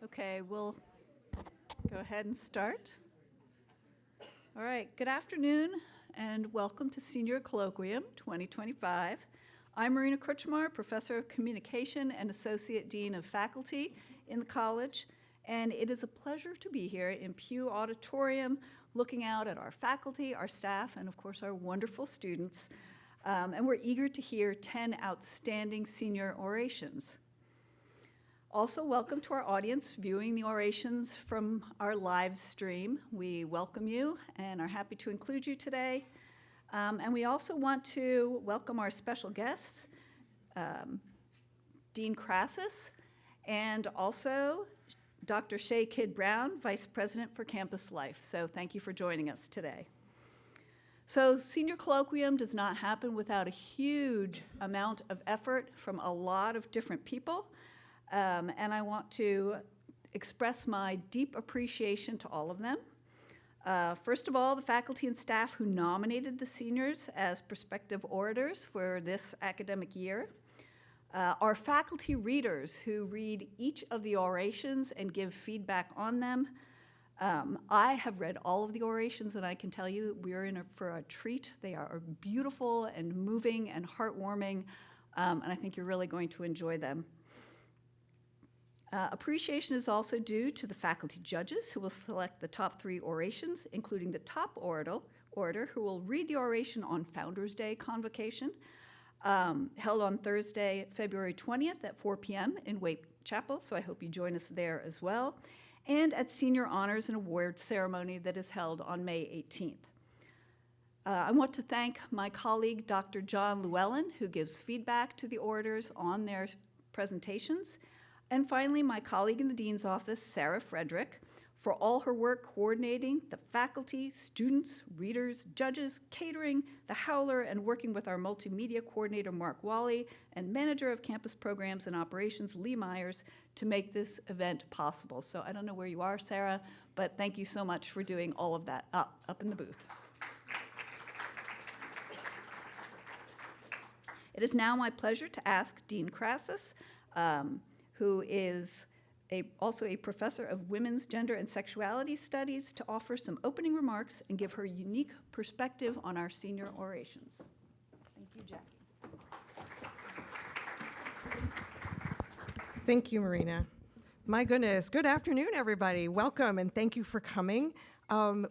Okay, we'll go ahead and start. All right, good afternoon and welcome to Senior Colloquium 2025. I'm Marina Kruchmar, Professor of Communication and Associate Dean of Faculty in the college, and it is a pleasure to be here in Pew Auditorium looking out at our faculty, our staff, and of course our wonderful students. And we're eager to hear 10 outstanding senior orations. Also, welcome to our audience viewing the orations from our live stream. We welcome you and are happy to include you today. And we also want to welcome our special guests, Dean Crassus, and also Dr. Shay Kidd-Brown, Vice President for Campus Life. So thank you for joining us today. So Senior Colloquium does not happen without a huge amount of effort from a lot of different people. And I want to express my deep appreciation to all of them. First of all, the faculty and staff who nominated the seniors as prospective orators for this academic year. Our faculty readers who read each of the orations and give feedback on them. I have read all of the orations, and I can tell you we're in for a treat. They are beautiful and moving and heartwarming, and I think you're really going to enjoy them. Appreciation is also due to the faculty judges who will select the top 3 orations, including the top orator who will read the oration on Founders Day Convocation, held on Thursday, February 20th at 4 p.m. in Waite Chapel, so I hope you join us there as well, and at Senior Honors and Award Ceremony that is held on May 18th. I want to thank my colleague, Dr. John Llewellyn, who gives feedback to the orators on their presentations. And finally, my colleague in the Dean's office, Sarah Frederick, for all her work coordinating the faculty, students, readers, judges, catering, the Howler, and working with our multimedia coordinator, Mark Wally, and manager of campus programs and operations, Lee Myers, to make this event possible. So I don't know where you are, Sarah, but thank you so much for doing all of that up in the booth. It is now my pleasure to ask Dean Crassus, who is also a professor of women's gender and sexuality studies, to offer some opening remarks and give her unique perspective on our senior orations. Thank you, Jackie. Thank you, Marina. My goodness, good afternoon, everybody. Welcome, and thank you for coming.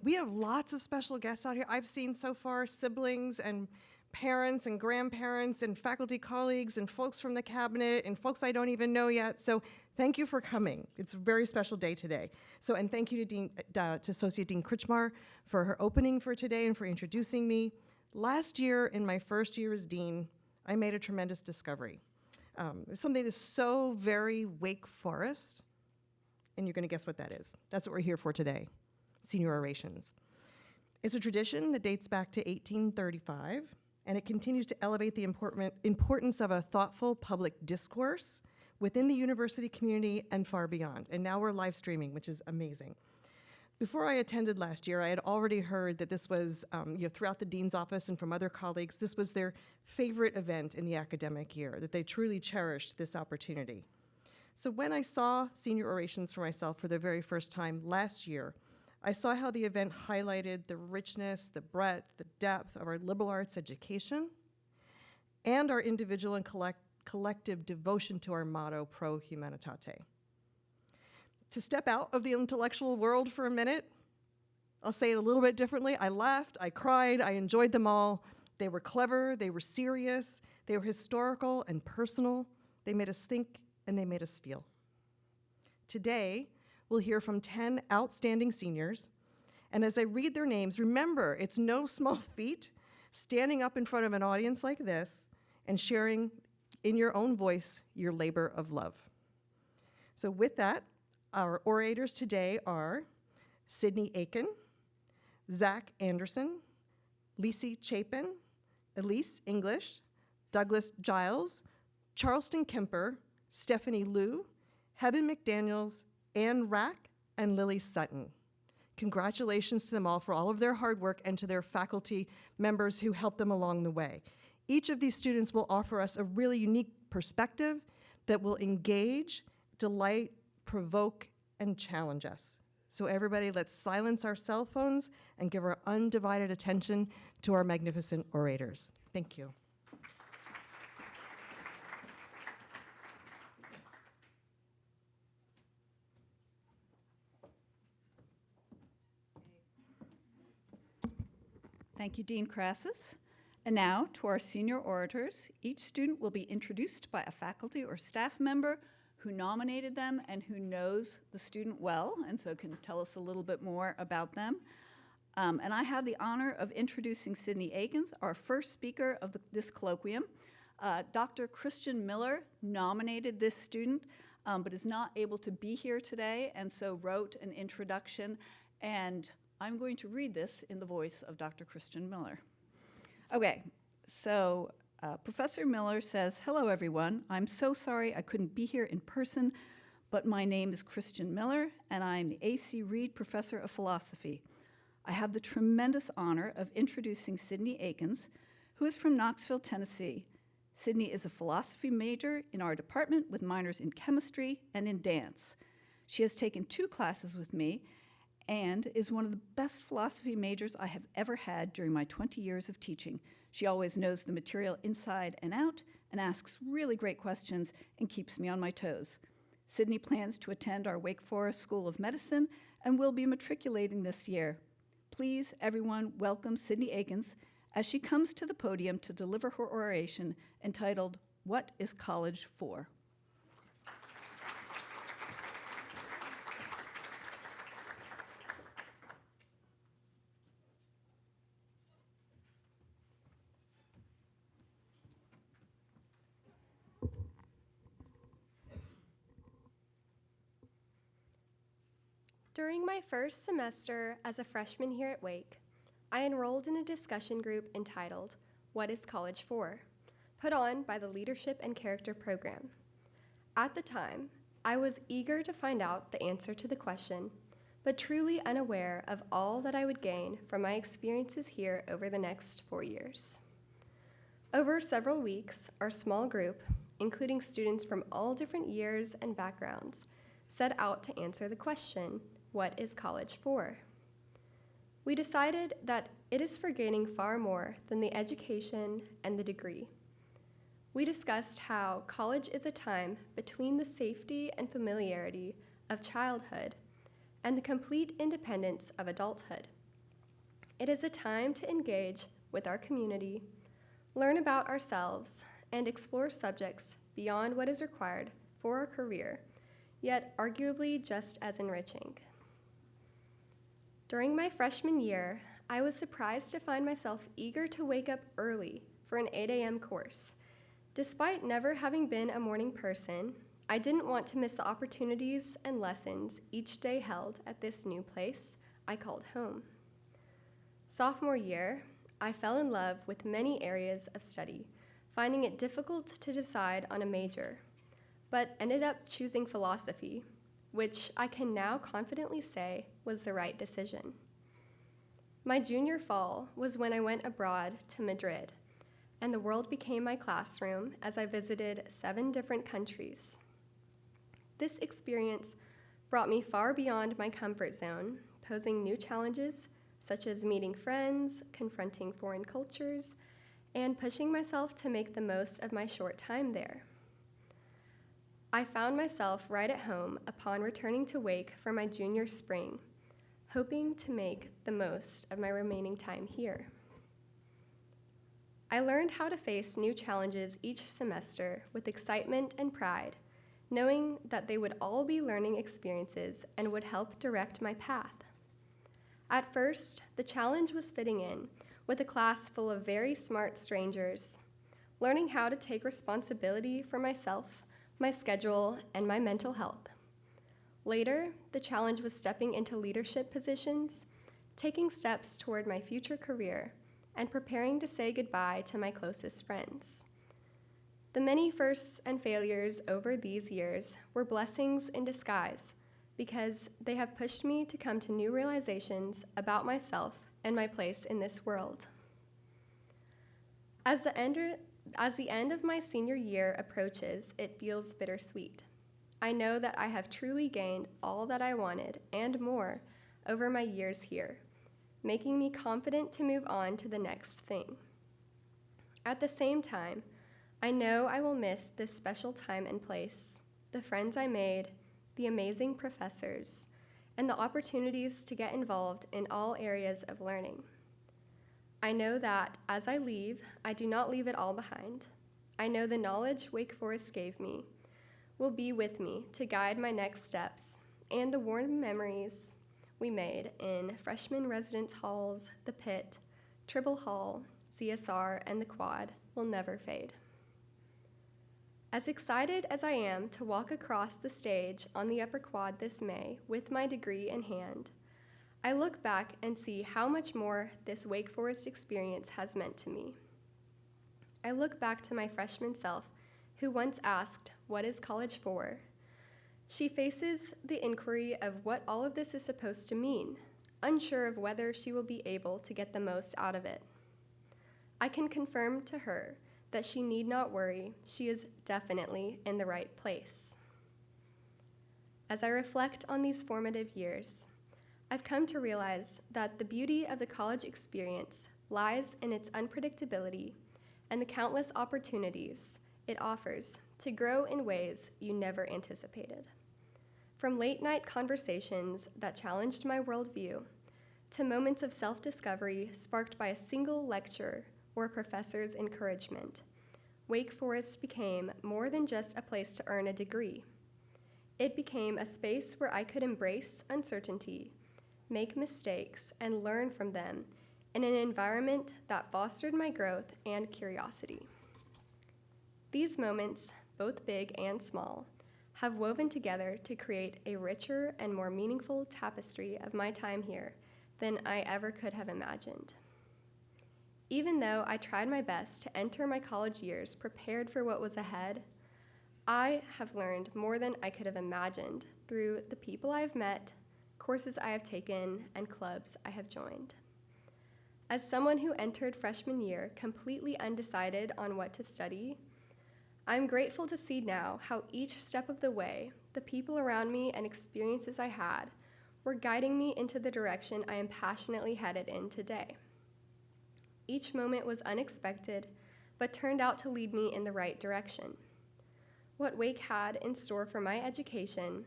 We have lots of special guests out here. I've seen so far siblings and parents and grandparents and faculty colleagues and folks from the cabinet and folks I don't even know yet. So thank you for coming. It's a very special day today. And thank you to Associate Dean Kruchmar for her opening for today and for introducing me. Last year, in my first year as dean, I made a tremendous discovery. Something that's so very Wake Forest, and you're gonna guess what that is. That's what we're here for today, Senior Orations. It's a tradition that dates back to 1835, and it continues to elevate the importance of a thoughtful public discourse within the university community and far beyond. And now we're live streaming, which is amazing. Before I attended last year, I had already heard that this was, throughout the dean's office and from other colleagues, this was their favorite event in the academic year, that they truly cherished this opportunity. So when I saw Senior Orations for myself for the very first time last year, I saw how the event highlighted the richness, the breadth, the depth of our liberal arts education and our individual and collective devotion to our motto, Pro Humanitate. To step out of the intellectual world for a minute, I'll say it a little bit differently. I laughed, I cried, I enjoyed them all. They were clever, they were serious, they were historical and personal. They made us think and they made us feel. Today, we'll hear from 10 outstanding seniors, and as I read their names, remember, it's no small feat standing up in front of an audience like this and sharing in your own voice your labor of love. So with that, our orators today are Sydney Aiken, Zach Anderson, Lisi Chapin, Elise English, Douglas Giles, Charleston Kemper, Stephanie Liu, Heaven McDaniels, Ann Rack, and Lily Sutton. Congratulations to them all for all of their hard work and to their faculty members who helped them along the way. Each of these students will offer us a really unique perspective that will engage, delight, provoke, and challenge us. So everybody, let's silence our cell phones and give our undivided attention to our magnificent orators. Thank you. Thank you, Dean Crassus. And now to our senior orators. Each student will be introduced by a faculty or staff member who nominated them and who knows the student well, and so can tell us a little bit more about them. And I have the honor of introducing Sydney Akins, our first speaker of this colloquium. Dr. Christian Miller nominated this student, but is not able to be here today, and so wrote an introduction, and I'm going to read this in the voice of Dr. Christian Miller. Okay, so Professor Miller says, "Hello, everyone. I'm so sorry I couldn't be here in person, but my name is Christian Miller, and I'm the A.C. Reed Professor of Philosophy. I have the tremendous honor of introducing Sydney Akins, who is from Knoxville, Tennessee. Sydney is a philosophy major in our department with minors in chemistry and in dance. She has taken 2 classes with me and is one of the best philosophy majors I have ever had during my 20 years of teaching. She always knows the material inside and out and asks really great questions and keeps me on my toes. Sydney plans to attend our Wake Forest School of Medicine and will be matriculating this year. Please, everyone, welcome Sydney Akins as she comes to the podium to deliver her oration entitled, "What is College For?" During my first semester as a freshman here at Wake, I enrolled in a discussion group entitled, "What is College For?" put on by the Leadership and Character program. At the time, I was eager to find out the answer to the question, but truly unaware of all that I would gain from my experiences here over the next 4 years. Over several weeks, our small group, including students from all different years and backgrounds, set out to answer the question, "What is college for?" We decided that it is for gaining far more than the education and the degree. We discussed how college is a time between the safety and familiarity of childhood and the complete independence of adulthood. It is a time to engage with our community, learn about ourselves, and explore subjects beyond what is required for our career, yet arguably just as enriching. During my freshman year, I was surprised to find myself eager to wake up early for an 8 a.m. course. Despite never having been a morning person, I didn't want to miss the opportunities and lessons each day held at this new place I called home. Sophomore year, I fell in love with many areas of study, finding it difficult to decide on a major, but ended up choosing philosophy, which I can now confidently say was the right decision. My junior fall was when I went abroad to Madrid, and the world became my classroom as I visited 7 different countries. This experience brought me far beyond my comfort zone, posing new challenges such as meeting friends, confronting foreign cultures, and pushing myself to make the most of my short time there. I found myself right at home upon returning to Wake for my junior spring, hoping to make the most of my remaining time here. I learned how to face new challenges each semester with excitement and pride, knowing that they would all be learning experiences and would help direct my path. At first, the challenge was fitting in with a class full of very smart strangers, learning how to take responsibility for myself, my schedule, and my mental health. Later, the challenge was stepping into leadership positions, taking steps toward my future career, and preparing to say goodbye to my closest friends. The many firsts and failures over these years were blessings in disguise because they have pushed me to come to new realizations about myself and my place in this world. As the end of my senior year approaches, it feels bittersweet. I know that I have truly gained all that I wanted and more over my years here, making me confident to move on to the next thing. At the same time, I know I will miss this special time and place, the friends I made, the amazing professors, and the opportunities to get involved in all areas of learning. I know that as I leave, I do not leave it all behind. I know the knowledge Wake Forest gave me will be with me to guide my next steps, and the warm memories we made in freshman residence halls, the pit, Tribble Hall, CSR, and the quad will never fade. As excited as I am to walk across the stage on the upper quad this May with my degree in hand, I look back and see how much more this Wake Forest experience has meant to me. I look back to my freshman self who once asked, "What is college for?" She faces the inquiry of what all of this is supposed to mean, unsure of whether she will be able to get the most out of it. I can confirm to her that she need not worry, she is definitely in the right place. As I reflect on these formative years, I've come to realize that the beauty of the college experience lies in its unpredictability and the countless opportunities it offers to grow in ways you never anticipated. From late-night conversations that challenged my worldview, to moments of self-discovery sparked by a single lecture or a professor's encouragement, Wake Forest became more than just a place to earn a degree. It became a space where I could embrace uncertainty, make mistakes, and learn from them in an environment that fostered my growth and curiosity. These moments, both big and small, have woven together to create a richer and more meaningful tapestry of my time here than I ever could have imagined. Even though I tried my best to enter my college years prepared for what was ahead, I have learned more than I could have imagined through the people I have met, courses I have taken, and clubs I have joined. As someone who entered freshman year completely undecided on what to study, I'm grateful to see now how each step of the way, the people around me and experiences I had, were guiding me into the direction I am passionately headed in today. Each moment was unexpected, but turned out to lead me in the right direction. What Wake had in store for my education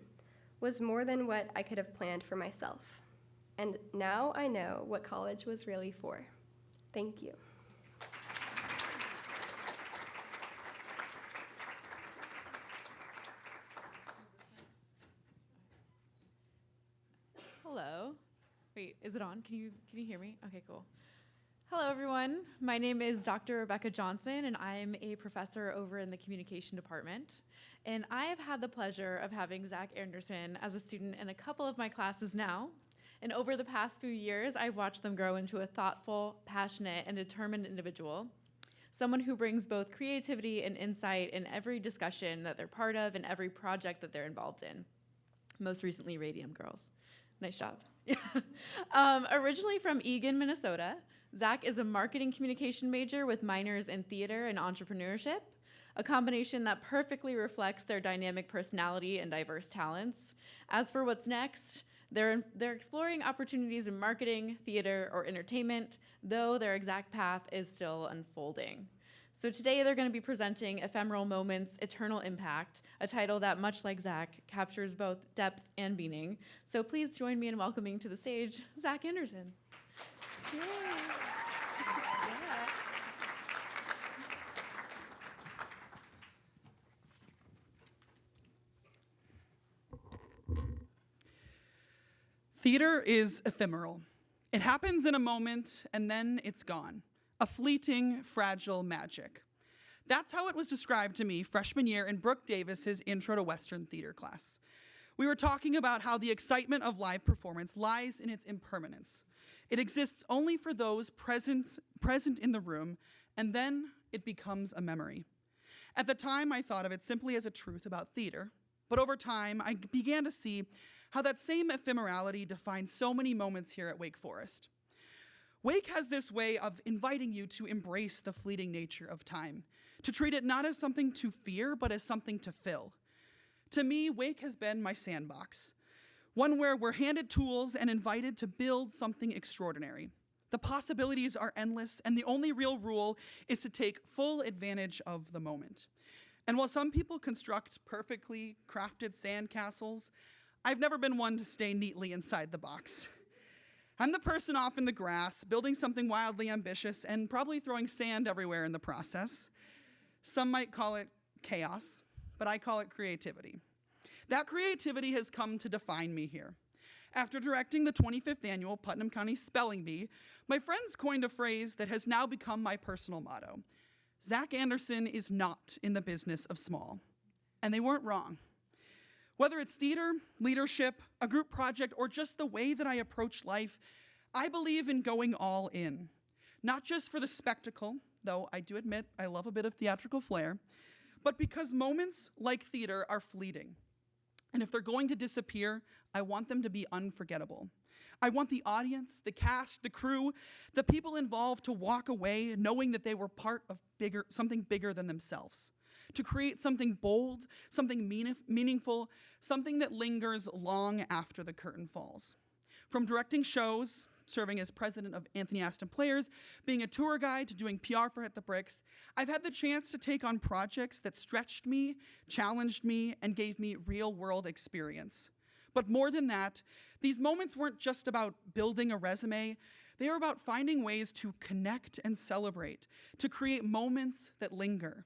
was more than what I could have planned for myself. And now I know what college was really for. Thank you. Hello. Wait, is it on? Can you hear me? Okay, cool. Hello, everyone. My name is Dr. Rebecca Johnson, and I'm a professor over in the communication department. And I have had the pleasure of having Zach Anderson as a student in a couple of my classes now. And over the past few years, I've watched them grow into a thoughtful, passionate, and determined individual. Someone who brings both creativity and insight in every discussion that they're part of and every project that they're involved in. Most recently, Radium Girls. Nice job. Originally from Eagan, Minnesota, Zach is a marketing communication major with minors in theater and entrepreneurship, a combination that perfectly reflects their dynamic personality and diverse talents. As for what's next, they're exploring opportunities in marketing, theater, or entertainment, though their exact path is still unfolding. So today they're going to be presenting Ephemeral Moments, Eternal Impact, a title that, much like Zach, captures both depth and meaning. So please join me in welcoming to the stage, Zach Anderson. Yay. Theater is ephemeral. It happens in a moment, and then it's gone. A fleeting, fragile magic. That's how it was described to me freshman year in Brooke Davis's Intro to Western Theater class. We were talking about how the excitement of live performance lies in its impermanence. It exists only for those present in the room, and then it becomes a memory. At the time, I thought of it simply as a truth about theater, but over time, I began to see how that same ephemerality defines so many moments here at Wake Forest. Wake has this way of inviting you to embrace the fleeting nature of time, to treat it not as something to fear, but as something to fill, To me, Wake has been my sandbox, one where we're handed tools and invited to build something extraordinary. The possibilities are endless, and the only real rule is to take full advantage of the moment. And while some people construct perfectly crafted sandcastles, I've never been one to stay neatly inside the box. I'm the person off in the grass, building something wildly ambitious and probably throwing sand everywhere in the process. Some might call it chaos, but I call it creativity. That creativity has come to define me here. After directing the 25th annual Putnam County Spelling Bee, my friends coined a phrase that has now become my personal motto. Zach Anderson is not in the business of small. And they weren't wrong. Whether it's theater, leadership, a group project, or just the way that I approach life, I believe in going all in. Not just for the spectacle, though I do admit I love a bit of theatrical flair, but because moments like theater are fleeting. And if they're going to disappear, I want them to be unforgettable. I want the audience, the cast, the crew, the people involved to walk away knowing that they were part of something bigger than themselves. To create something bold, something meaningful, something that lingers long after the curtain falls. From directing shows, serving as president of Anthony Aston Players, being a tour guide to doing PR for Hit the Bricks, I've had the chance to take on projects that stretched me, challenged me, and gave me real-world experience. But more than that, these moments weren't just about building a resume, they were about finding ways to connect and celebrate, to create moments that linger.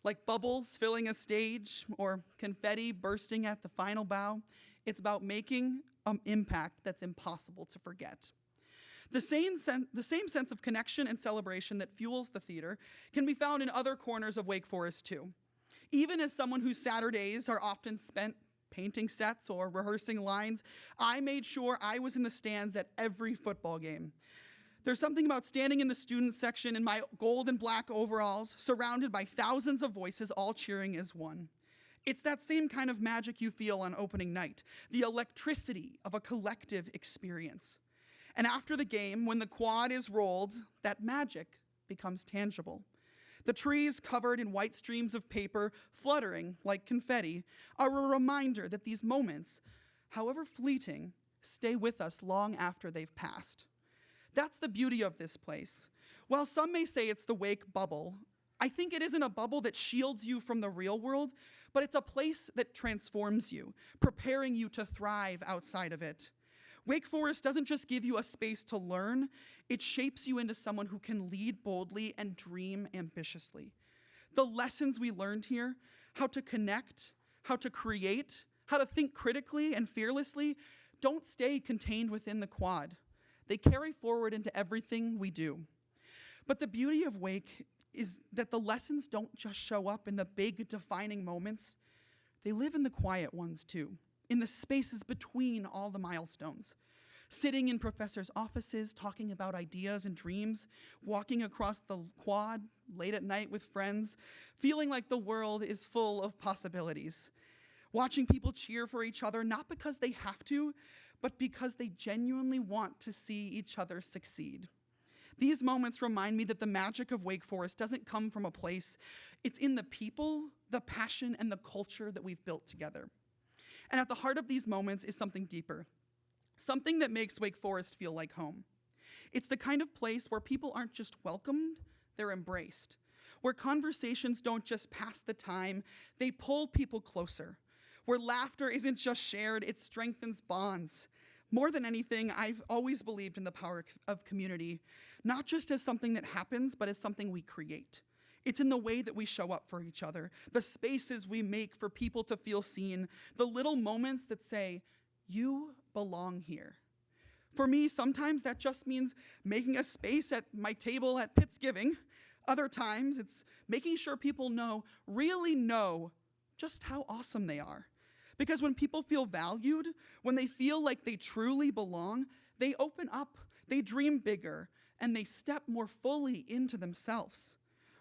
Like bubbles filling a stage or confetti bursting at the final bow, it's about making an impact that's impossible to forget. The same sense of connection and celebration that fuels the theater can be found in other corners of Wake Forest too. Even as someone whose Saturdays are often spent painting sets or rehearsing lines, I made sure I was in the stands at every football game. There's something about standing in the student section in my gold and black overalls, surrounded by thousands of voices all cheering as one. It's that same kind of magic you feel on opening night, the electricity of a collective experience. And after the game, when the quad is rolled, that magic becomes tangible. The trees covered in white streams of paper, fluttering like confetti, are a reminder that these moments, however fleeting, stay with us long after they've passed. That's the beauty of this place. While some may say it's the Wake bubble, I think it isn't a bubble that shields you from the real world, but it's a place that transforms you, preparing you to thrive outside of it. Wake Forest doesn't just give you a space to learn, it shapes you into someone who can lead boldly and dream ambitiously. The lessons we learned here, how to connect, how to create, how to think critically and fearlessly, don't stay contained within the quad. They carry forward into everything we do. But the beauty of Wake is that the lessons don't just show up in the big defining moments. They live in the quiet ones too, in the spaces between all the milestones. Sitting in professors' offices, talking about ideas and dreams, walking across the quad late at night with friends, feeling like the world is full of possibilities. Watching people cheer for each other, not because they have to, but because they genuinely want to see each other succeed. These moments remind me that the magic of Wake Forest doesn't come from a place. It's in the people, the passion, and the culture that we've built together. And at the heart of these moments is something deeper, something that makes Wake Forest feel like home. It's the kind of place where people aren't just welcomed, they're embraced, where conversations don't just pass the time, they pull people closer, where laughter isn't just shared, it strengthens bonds. More than anything, I've always believed in the power of community, not just as something that happens, but as something we create. It's in the way that we show up for each other, the spaces we make for people to feel seen, the little moments that say, you belong here. For me, sometimes that just means making a space at my table at Pittsgiving. Other times, it's making sure people really know just how awesome they are. Because when people feel valued, when they feel like they truly belong, they open up, they dream bigger, and they step more fully into themselves.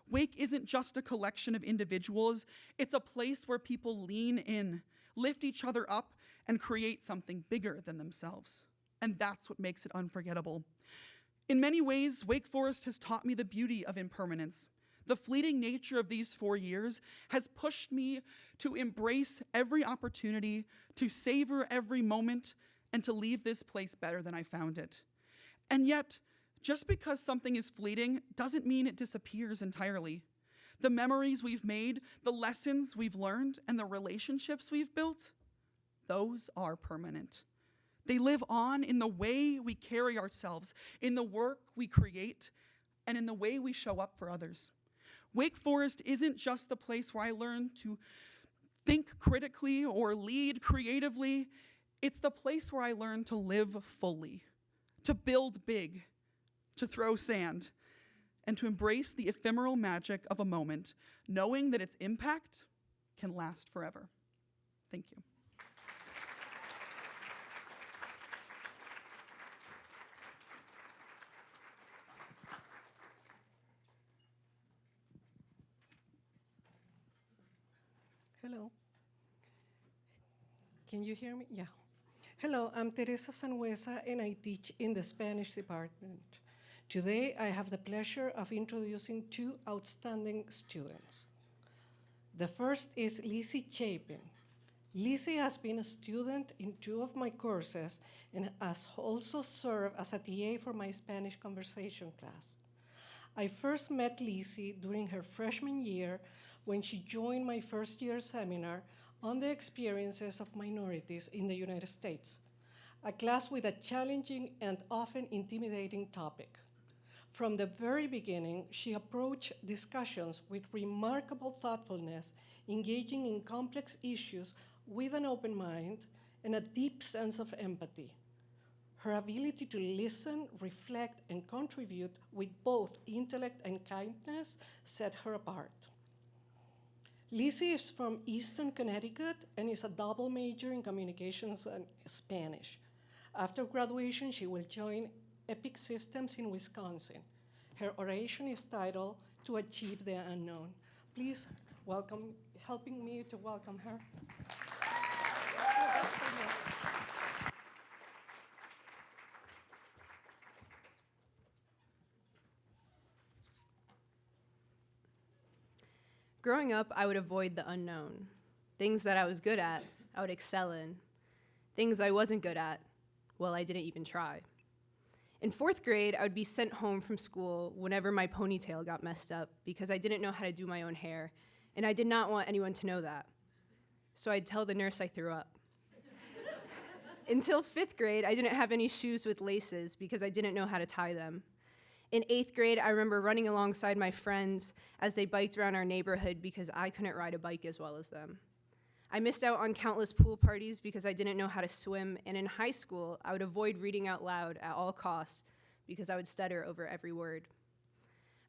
Wake isn't just a collection of individuals, it's a place where people lean in, lift each other up, and create something bigger than themselves. And that's what makes it unforgettable. In many ways, Wake Forest has taught me the beauty of impermanence, The fleeting nature of these 4 years has pushed me to embrace every opportunity, to savor every moment, and to leave this place better than I found it. And yet, just because something is fleeting doesn't mean it disappears entirely. The memories we've made, the lessons we've learned, and the relationships we've built, those are permanent. They live on in the way we carry ourselves, in the work we create, and in the way we show up for others. Wake Forest isn't just the place where I learn to think critically or lead creatively. It's the place where I learn to live fully, to build big, to throw sand, and to embrace the ephemeral magic of a moment, knowing that its impact can last forever. Thank you. Hello. Can you hear me? Yeah. Hello, I'm Teresa Sanhuesa, and I teach in the Spanish department. Today, I have the pleasure of introducing 2 outstanding students. The first is Lizzie Chapin. Lizzie has been a student in 2 of my courses and has also served as a TA for my Spanish conversation class. I first met Lizzie during her freshman year when she joined my first-year seminar on the experiences of minorities in the United States, a class with a challenging and often intimidating topic. From the very beginning, she approached discussions with remarkable thoughtfulness, engaging in complex issues with an open mind and a deep sense of empathy. Her ability to listen, reflect, and contribute with both intellect and kindness set her apart. Lizzie is from Eastern Connecticut and is a double major in communications and Spanish. After graduation, she will join Epic Systems in Wisconsin. Her oration is titled "To Achieve the Unknown." Please welcome, helping me to welcome her. Oh, that's for you. Growing up, I would avoid the unknown. Things that I was good at, I would excel in. Things I wasn't good at, well, I didn't even try. In 4th grade, I would be sent home from school whenever my ponytail got messed up because I didn't know how to do my own hair, and I did not want anyone to know that. So I'd tell the nurse I threw up. Until 5th grade, I didn't have any shoes with laces because I didn't know how to tie them. In 8th grade, I remember running alongside my friends as they biked around our neighborhood because I couldn't ride a bike as well as them. I missed out on countless pool parties because I didn't know how to swim, and in high school, I would avoid reading out loud at all costs because I would stutter over every word.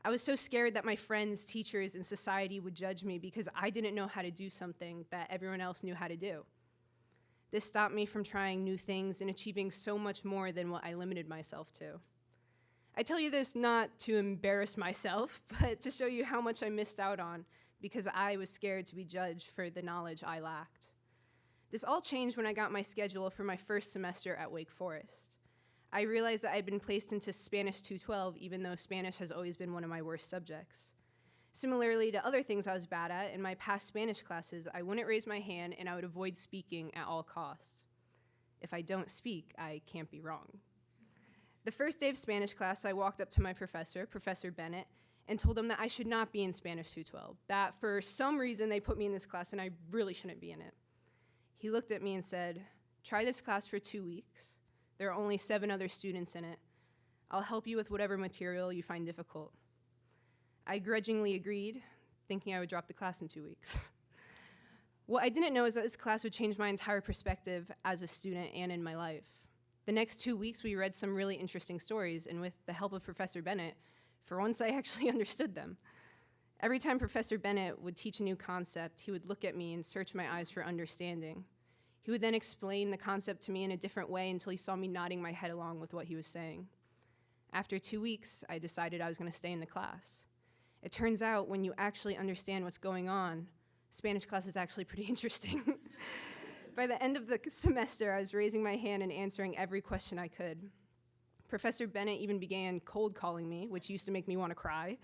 I was so scared that my friends, teachers, and society would judge me because I didn't know how to do something that everyone else knew how to do. This stopped me from trying new things and achieving so much more than what I limited myself to. I tell you this not to embarrass myself, but to show you how much I missed out on because I was scared to be judged for the knowledge I lacked. This all changed when I got my schedule for my first semester at Wake Forest. I realized that I'd been placed into Spanish 212, even though Spanish has always been one of my worst subjects. Similarly to other things I was bad at, in my past Spanish classes, I wouldn't raise my hand and I would avoid speaking at all costs. If I don't speak, I can't be wrong. The first day of Spanish class, I walked up to my professor, Professor Bennett, and told him that I should not be in Spanish 212, that for some reason they put me in this class and I really shouldn't be in it. He looked at me and said, "Try this class for 2 weeks. There are only 7 other students in it. I'll help you with whatever material you find difficult." I grudgingly agreed, thinking I would drop the class in 2 weeks. What I didn't know is that this class would change my entire perspective as a student and in my life. The next 2 weeks, we read some really interesting stories, and with the help of Professor Bennett, for once I actually understood them. Every time Professor Bennett would teach a new concept, he would look at me and search my eyes for understanding. He would then explain the concept to me in a different way until he saw me nodding my head along with what he was saying. After 2 weeks, I decided I was going to stay in the class. It turns out when you actually understand what's going on, Spanish class is actually pretty interesting. By the end of the semester, I was raising my hand and answering every question I could. Professor Bennett even began cold calling me, which used to make me want to cry,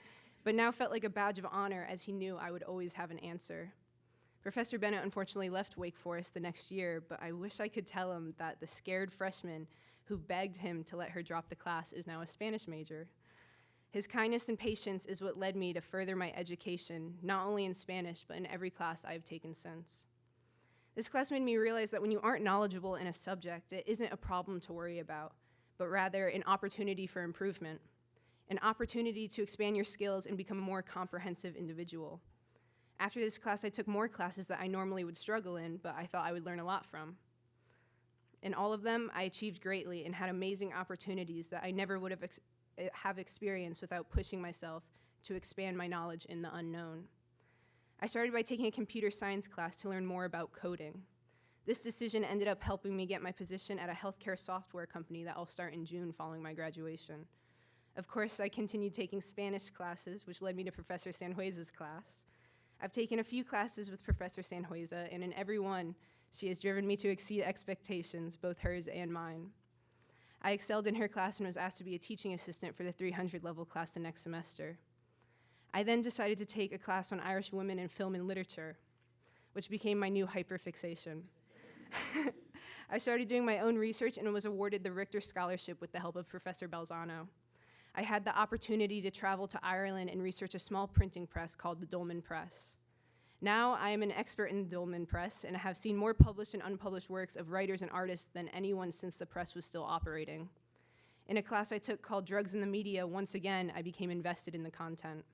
but now felt like a badge of honor as he knew I would always have an answer. Professor Bennett unfortunately left Wake Forest the next year, but I wish I could tell him that the scared freshman who begged him to let her drop the class is now a Spanish major. His kindness and patience is what led me to further my education, not only in Spanish, but in every class I have taken since. This class made me realize that when you aren't knowledgeable in a subject, it isn't a problem to worry about, but rather an opportunity for improvement, an opportunity to expand your skills and become a more comprehensive individual. After this class, I took more classes that I normally would struggle in, but I thought I would learn a lot from. In all of them, I achieved greatly and had amazing opportunities that I never would have experienced without pushing myself to expand my knowledge in the unknown. I started by taking a computer science class to learn more about coding. This decision ended up helping me get my position at a healthcare software company that I'll start in June following my graduation. Of course, I continued taking Spanish classes, which led me to Professor Sanhueza's class. I've taken a few classes with Professor Sanhueza, and in every one, she has driven me to exceed expectations, both hers and mine. I excelled in her class and was asked to be a teaching assistant for the 300 level class the next semester. I then decided to take a class on Irish women in film and literature, which became my new hyperfixation. I started doing my own research and was awarded the Richter Scholarship with the help of Professor Balzano. I had the opportunity to travel to Ireland and research a small printing press called the Dolman Press. Now I am an expert in the Dolman Press and have seen more published and unpublished works of writers and artists than anyone since the press was still operating. In a class I took called Drugs in the Media, once again, I became invested in the content.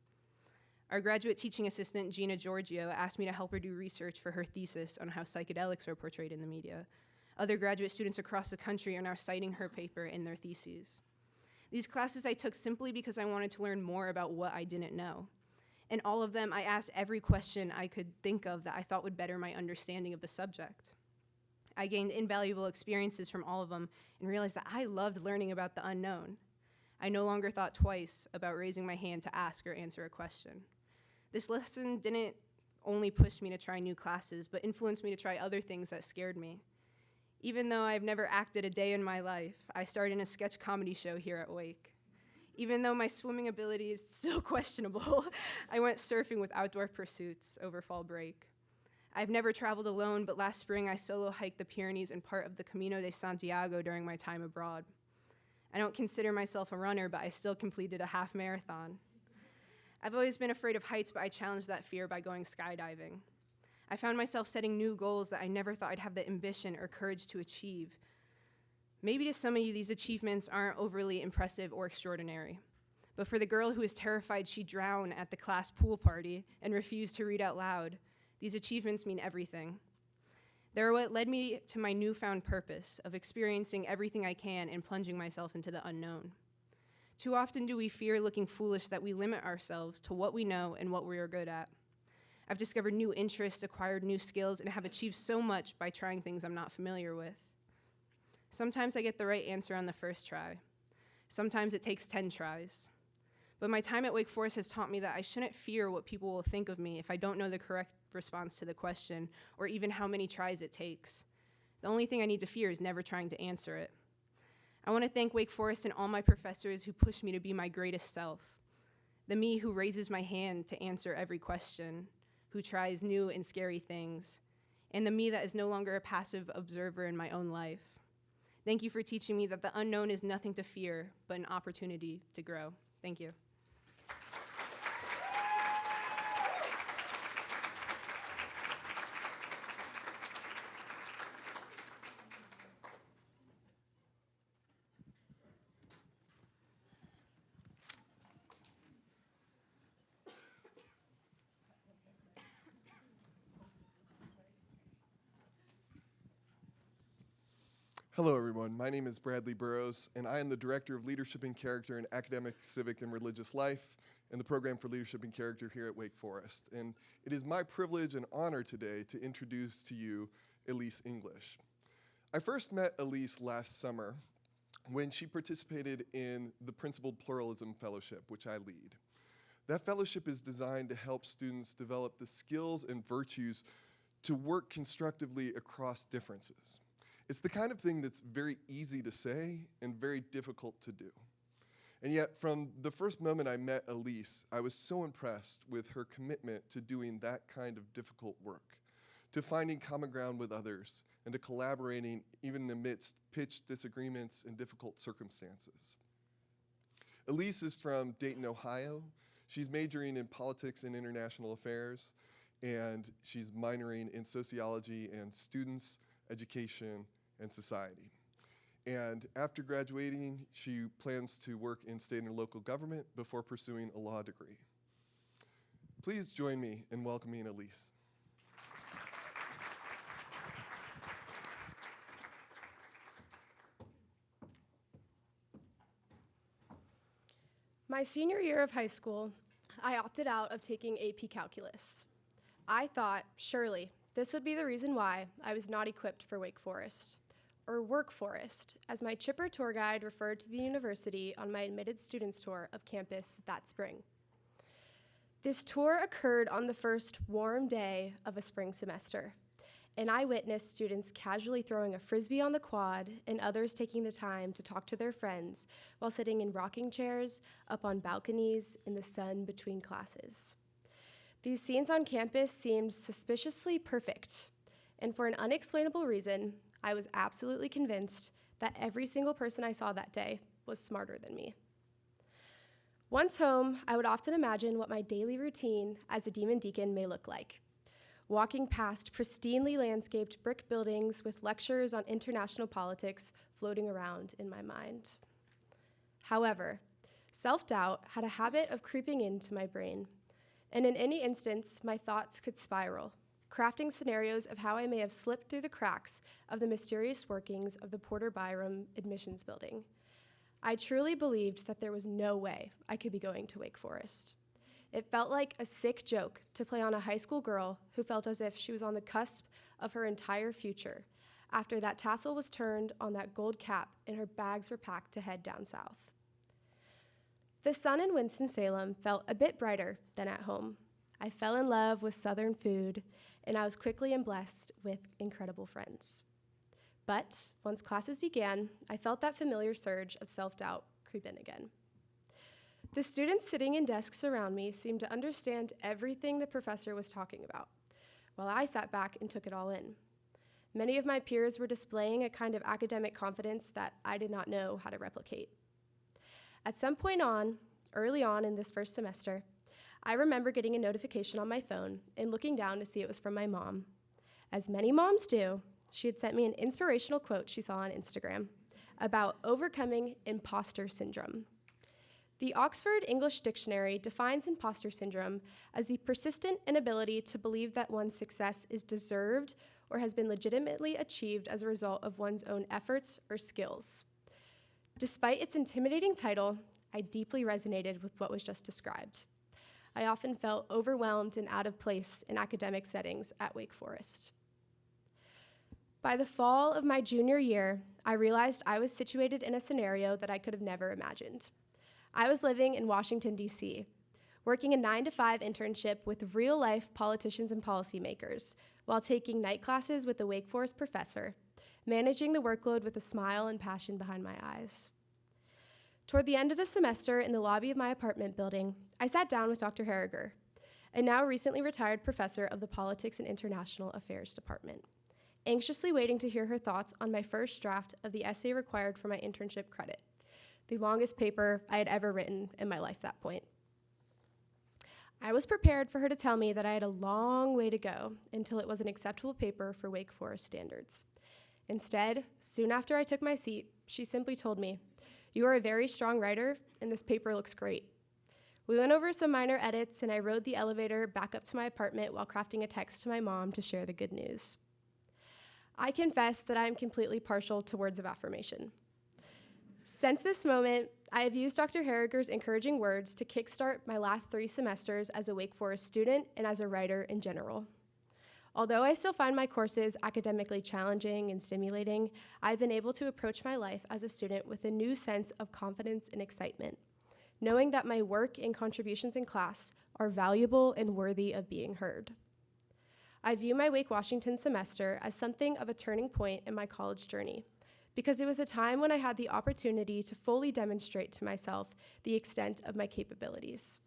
Our graduate teaching assistant, Gina Giorgio, asked me to help her do research for her thesis on how psychedelics are portrayed in the media. Other graduate students across the country are now citing her paper in their theses. These classes I took simply because I wanted to learn more about what I didn't know. In all of them, I asked every question I could think of that I thought would better my understanding of the subject. I gained invaluable experiences from all of them and realized that I loved learning about the unknown. I no longer thought twice about raising my hand to ask or answer a question. This lesson didn't only push me to try new classes, but influenced me to try other things that scared me. Even though I've never acted a day in my life, I starred in a sketch comedy show here at Wake. Even though my swimming ability is still questionable, I went surfing with Outdoor Pursuits over fall break. I've never traveled alone, but last spring I solo hiked the Pyrenees and part of the Camino de Santiago during my time abroad. I don't consider myself a runner, but I still completed a half marathon. I've always been afraid of heights, but I challenged that fear by going skydiving. I found myself setting new goals that I never thought I'd have the ambition or courage to achieve. Maybe to some of you, these achievements aren't overly impressive or extraordinary. But for the girl who is terrified she'd drown at the class pool party and refused to read out loud, these achievements mean everything. They're what led me to my newfound purpose of experiencing everything I can and plunging myself into the unknown. Too often do we fear looking foolish that we limit ourselves to what we know and what we are good at. I've discovered new interests, acquired new skills, and have achieved so much by trying things I'm not familiar with. Sometimes I get the right answer on the first try. Sometimes it takes 10 tries. But my time at Wake Forest has taught me that I shouldn't fear what people will think of me if I don't know the correct response to the question, or even how many tries it takes. The only thing I need to fear is never trying to answer it. I want to thank Wake Forest and all my professors who pushed me to be my greatest self. The me who raises my hand to answer every question, who tries new and scary things, and the me that is no longer a passive observer in my own life. Thank you for teaching me that the unknown is nothing to fear, but an opportunity to grow. Thank you. Hello, everyone. My name is Bradley Burrows, and I am the Director of Leadership and Character in Academic, Civic, and Religious Life and the Program for Leadership and Character here at Wake Forest. And it is my privilege and honor today to introduce to you Elise English. I first met Elise last summer when she participated in the Principled Pluralism Fellowship, which I lead. That fellowship is designed to help students develop the skills and virtues to work constructively across differences. It's the kind of thing that's very easy to say and very difficult to do. And yet, from the first moment I met Elise, I was so impressed with her commitment to doing that kind of difficult work, to finding common ground with others, and to collaborating even amidst pitched disagreements and difficult circumstances. Elise is from Dayton, Ohio. She's majoring in politics and international affairs, and she's minoring in sociology and students, education, and society. And after graduating, she plans to work in state and local government before pursuing a law degree. Please join me in welcoming Elise. My senior year of high school, I opted out of taking AP Calculus. I thought, surely, this would be the reason why I was not equipped for Wake Forest, or Work Forest, as my chipper tour guide referred to the university on my admitted students tour of campus that spring. This tour occurred on the first warm day of a spring semester, and I witnessed students casually throwing a frisbee on the quad and others taking the time to talk to their friends while sitting in rocking chairs, up on balconies, in the sun between classes. These scenes on campus seemed suspiciously perfect, and for an unexplainable reason, I was absolutely convinced that every single person I saw that day was smarter than me. Once home, I would often imagine what my daily routine as a demon deacon may look like. Walking past pristinely landscaped brick buildings with lectures on international politics floating around in my mind. However, self-doubt had a habit of creeping into my brain, and in any instance, my thoughts could spiral, crafting scenarios of how I may have slipped through the cracks of the mysterious workings of the Porter Byram admissions building. I truly believed that there was no way I could be going to Wake Forest. It felt like a sick joke to play on a high school girl who felt as if she was on the cusp of her entire future after that tassel was turned on that gold cap and her bags were packed to head down south. The sun in Winston-Salem felt a bit brighter than at home. I fell in love with Southern food, and I was quickly blessed with incredible friends. But once classes began, I felt that familiar surge of self-doubt creep in again. The students sitting in desks around me seemed to understand everything the professor was talking about, while I sat back and took it all in. Many of my peers were displaying a kind of academic confidence that I did not know how to replicate. At some point early on in this first semester, I remember getting a notification on my phone and looking down to see it was from my mom. As many moms do, she had sent me an inspirational quote she saw on Instagram about overcoming imposter syndrome. The Oxford English Dictionary defines imposter syndrome as the persistent inability to believe that one's success is deserved or has been legitimately achieved as a result of one's own efforts or skills. Despite its intimidating title, I deeply resonated with what was just described. I often felt overwhelmed and out of place in academic settings at Wake Forest. By the fall of my junior year, I realized I was situated in a scenario that I could have never imagined. I was living in Washington, D.C., working a 9-to-5 internship with real-life politicians and policymakers while taking night classes with a Wake Forest professor, managing the workload with a smile and passion behind my eyes. Toward the end of the semester, in the lobby of my apartment building, I sat down with Dr. Harriger, a now recently retired professor of the Politics and International Affairs Department, anxiously waiting to hear her thoughts on my first draft of the essay required for my internship credit, the longest paper I had ever written in my life at that point. I was prepared for her to tell me that I had a long way to go until it was an acceptable paper for Wake Forest standards. Instead, soon after I took my seat, she simply told me, "You are a very strong writer, and this paper looks great." We went over some minor edits, and I rode the elevator back up to my apartment while crafting a text to my mom to share the good news. I confess that I am completely partial to words of affirmation. Since this moment, I have used Dr. Harriger's encouraging words to kickstart my last 3 semesters as a Wake Forest student and as a writer in general. Although I still find my courses academically challenging and stimulating, I've been able to approach my life as a student with a new sense of confidence and excitement, knowing that my work and contributions in class are valuable and worthy of being heard. I view my Wake Washington semester as something of a turning point in my college journey, because it was a time when I had the opportunity to fully demonstrate to myself the extent of my capabilities.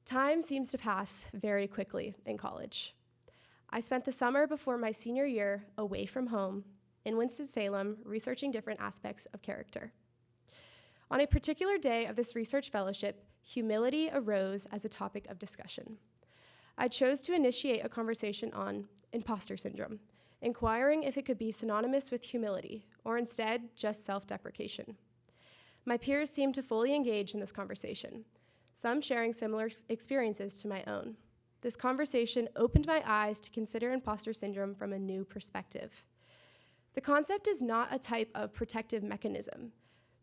Time seems to pass very quickly in college. I spent the summer before my senior year away from home in Winston-Salem researching different aspects of character. On a particular day of this research fellowship, humility arose as a topic of discussion. I chose to initiate a conversation on imposter syndrome, inquiring if it could be synonymous with humility, or instead just self-deprecation. My peers seemed to fully engage in this conversation, some sharing similar experiences to my own. This conversation opened my eyes to consider imposter syndrome from a new perspective. The concept is not a type of protective mechanism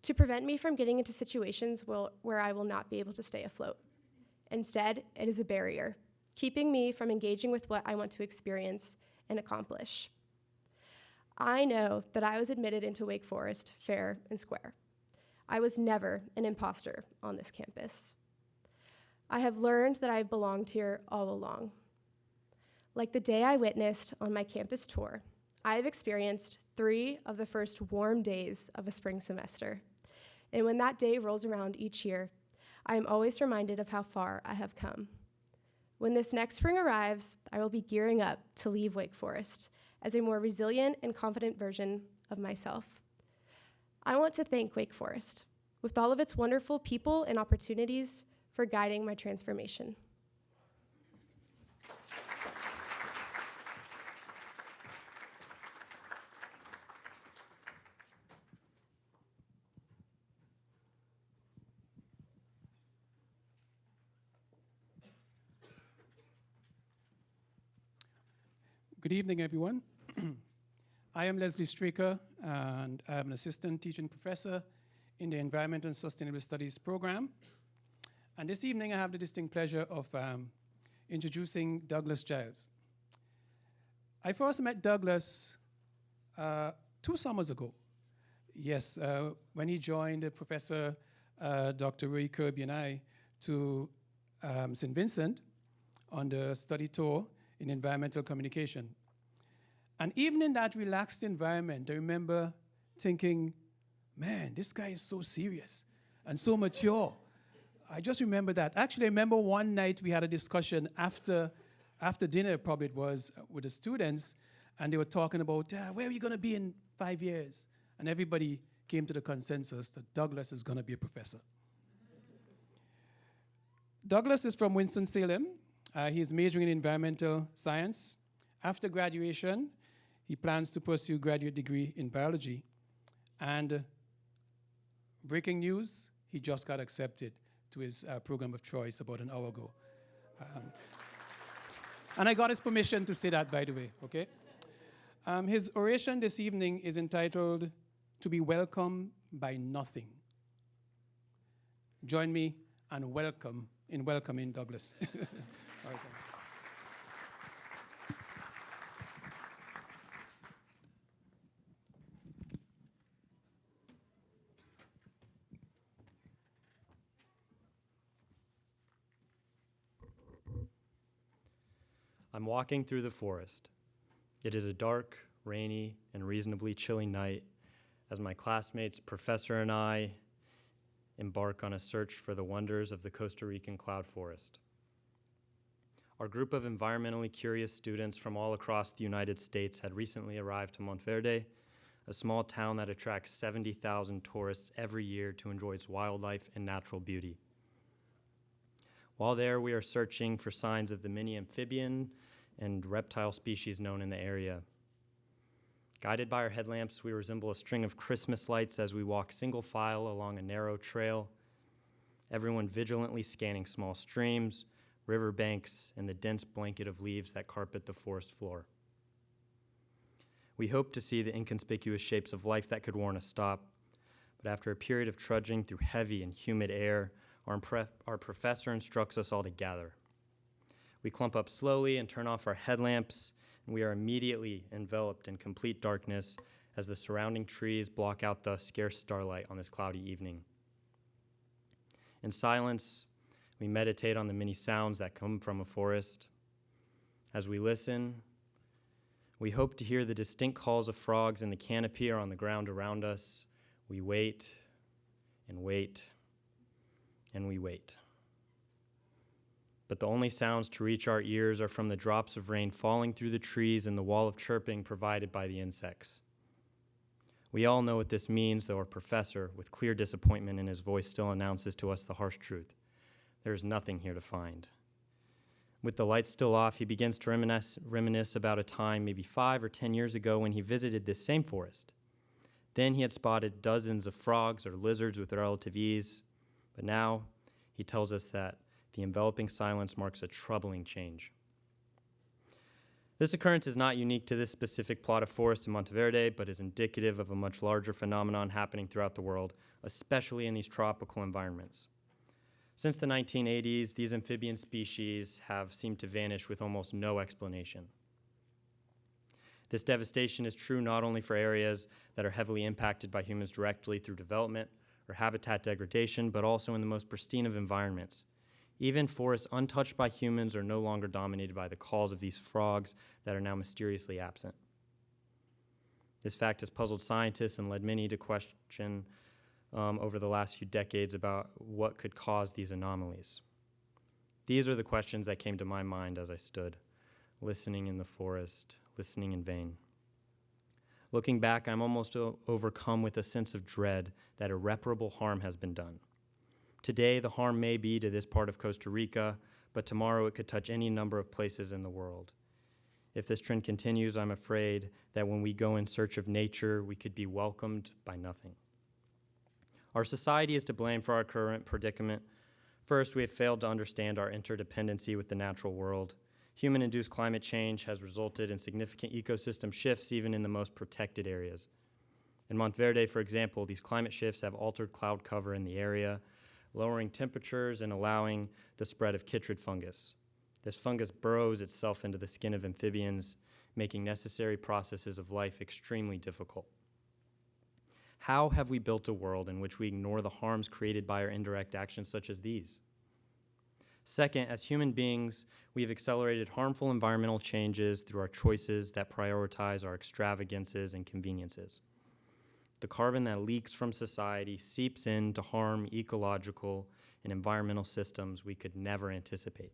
to prevent me from getting into situations where I will not be able to stay afloat. Instead, it is a barrier, keeping me from engaging with what I want to experience and accomplish. I know that I was admitted into Wake Forest fair and square. I was never an imposter on this campus. I have learned that I have belonged here all along. Like the day I witnessed on my campus tour, I have experienced 3 of the first warm days of a spring semester. And when that day rolls around each year, I am always reminded of how far I have come. When this next spring arrives, I will be gearing up to leave Wake Forest as a more resilient and confident version of myself. I want to thank Wake Forest, with all of its wonderful people and opportunities, for guiding my transformation. Good evening, everyone. I am Leslie Straker, and I'm an assistant teaching professor in the Environment and Sustainable Studies program. And this evening, I have the distinct pleasure of introducing Douglas Giles. I first met Douglas 2 summers ago. Yes, when he joined Professor Dr. Ray Kirby and I to St. Vincent on the study tour in environmental communication. And even in that relaxed environment, I remember thinking, man, this guy is so serious and so mature. I just remember that. Actually, I remember one night we had a discussion after dinner, probably it was, with the students, and they were talking about, where are you going to be in 5 years? And everybody came to the consensus that Douglas is going to be a professor. Douglas is from Winston-Salem. He's majoring in environmental science. After graduation, he plans to pursue a graduate degree in biology. And breaking news, he just got accepted to his program of choice about an hour ago. And I got his permission to say that, by the way, okay? His oration this evening is entitled, "To be Welcomed by Nothing." Join me and welcoming Douglas. All right, thanks. I'm walking through the forest. It is a dark, rainy, and reasonably chilly night as my classmates, professor, and I embark on a search for the wonders of the Costa Rican cloud forest. Our group of environmentally curious students from all across the United States had recently arrived to Monteverde, a small town that attracts 70,000 tourists every year to enjoy its wildlife and natural beauty. While there, we are searching for signs of the many amphibian and reptile species known in the area. Guided by our headlamps, we resemble a string of Christmas lights as we walk single file along a narrow trail, everyone vigilantly scanning small streams, riverbanks, and the dense blanket of leaves that carpet the forest floor. We hope to see the inconspicuous shapes of life that could warrant a stop, but after a period of trudging through heavy and humid air, our professor instructs us all to gather. We clump up slowly and turn off our headlamps, and we are immediately enveloped in complete darkness as the surrounding trees block out the scarce starlight on this cloudy evening. In silence, we meditate on the many sounds that come from a forest. As we listen, We hope to hear the distinct calls of frogs in the canopy or on the ground around us. We wait and wait and we wait. But the only sounds to reach our ears are from the drops of rain falling through the trees and the wall of chirping provided by the insects. We all know what this means, though our professor, with clear disappointment in his voice, still announces to us the harsh truth. There is nothing here to find. With the lights still off, he begins to reminisce about a time, maybe 5 or 10 years ago, when he visited this same forest. Then he had spotted dozens of frogs or lizards with relative ease, but now he tells us that the enveloping silence marks a troubling change. This occurrence is not unique to this specific plot of forest in Monteverde, but is indicative of a much larger phenomenon happening throughout the world, especially in these tropical environments. Since the 1980s, these amphibian species have seemed to vanish with almost no explanation. This devastation is true not only for areas that are heavily impacted by humans directly through development or habitat degradation, but also in the most pristine of environments. Even forests untouched by humans are no longer dominated by the calls of these frogs that are now mysteriously absent. This fact has puzzled scientists and led many to question over the last few decades about what could cause these anomalies. These are the questions that came to my mind as I stood, listening in the forest, listening in vain. Looking back, I'm almost overcome with a sense of dread that irreparable harm has been done. Today, the harm may be to this part of Costa Rica, but tomorrow it could touch any number of places in the world. If this trend continues, I'm afraid that when we go in search of nature, we could be welcomed by nothing. Our society is to blame for our current predicament. First, we have failed to understand our interdependency with the natural world. Human-induced climate change has resulted in significant ecosystem shifts even in the most protected areas. In Monteverde, for example, these climate shifts have altered cloud cover in the area, lowering temperatures and allowing the spread of chytrid fungus. This fungus burrows itself into the skin of amphibians, making necessary processes of life extremely difficult. How have we built a world in which we ignore the harms created by our indirect actions such as these? Second, as human beings, we have accelerated harmful environmental changes through our choices that prioritize our extravagances and conveniences. The carbon that leaks from society seeps in to harm ecological and environmental systems we could never anticipate.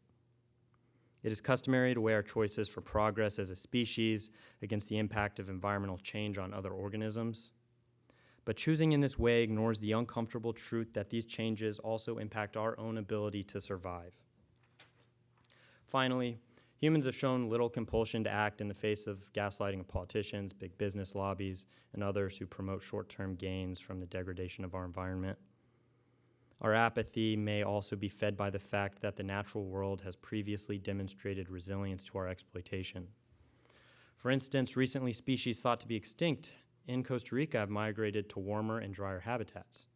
It is customary to weigh our choices for progress as a species against the impact of environmental change on other organisms. But choosing in this way ignores the uncomfortable truth that these changes also impact our own ability to survive. Finally, humans have shown little compulsion to act in the face of gaslighting of politicians, big business lobbies, and others who promote short-term gains from the degradation of our environment. Our apathy may also be fed by the fact that the natural world has previously demonstrated resilience to our exploitation. For instance, recently species thought to be extinct in Costa Rica have migrated to warmer and drier habitats.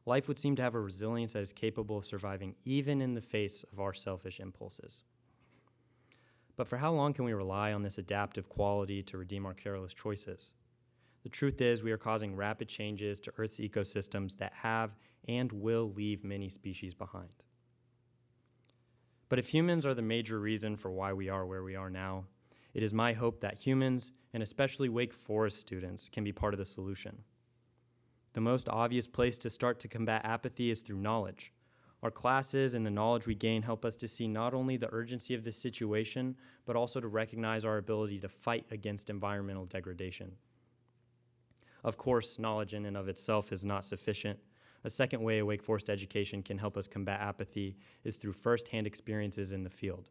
Life would seem to have a resilience that is capable of surviving even in the face of our selfish impulses. But for how long can we rely on this adaptive quality to redeem our careless choices? The truth is, we are causing rapid changes to Earth's ecosystems that have and will leave many species behind. But if humans are the major reason for why we are where we are now, it is my hope that humans, and especially Wake Forest students, can be part of the solution. The most obvious place to start to combat apathy is through knowledge. Our classes and the knowledge we gain help us to see not only the urgency of this situation, but also to recognize our ability to fight against environmental degradation. Of course, knowledge in and of itself is not sufficient. A second way a Wake Forest education can help us combat apathy is through firsthand experiences in the field.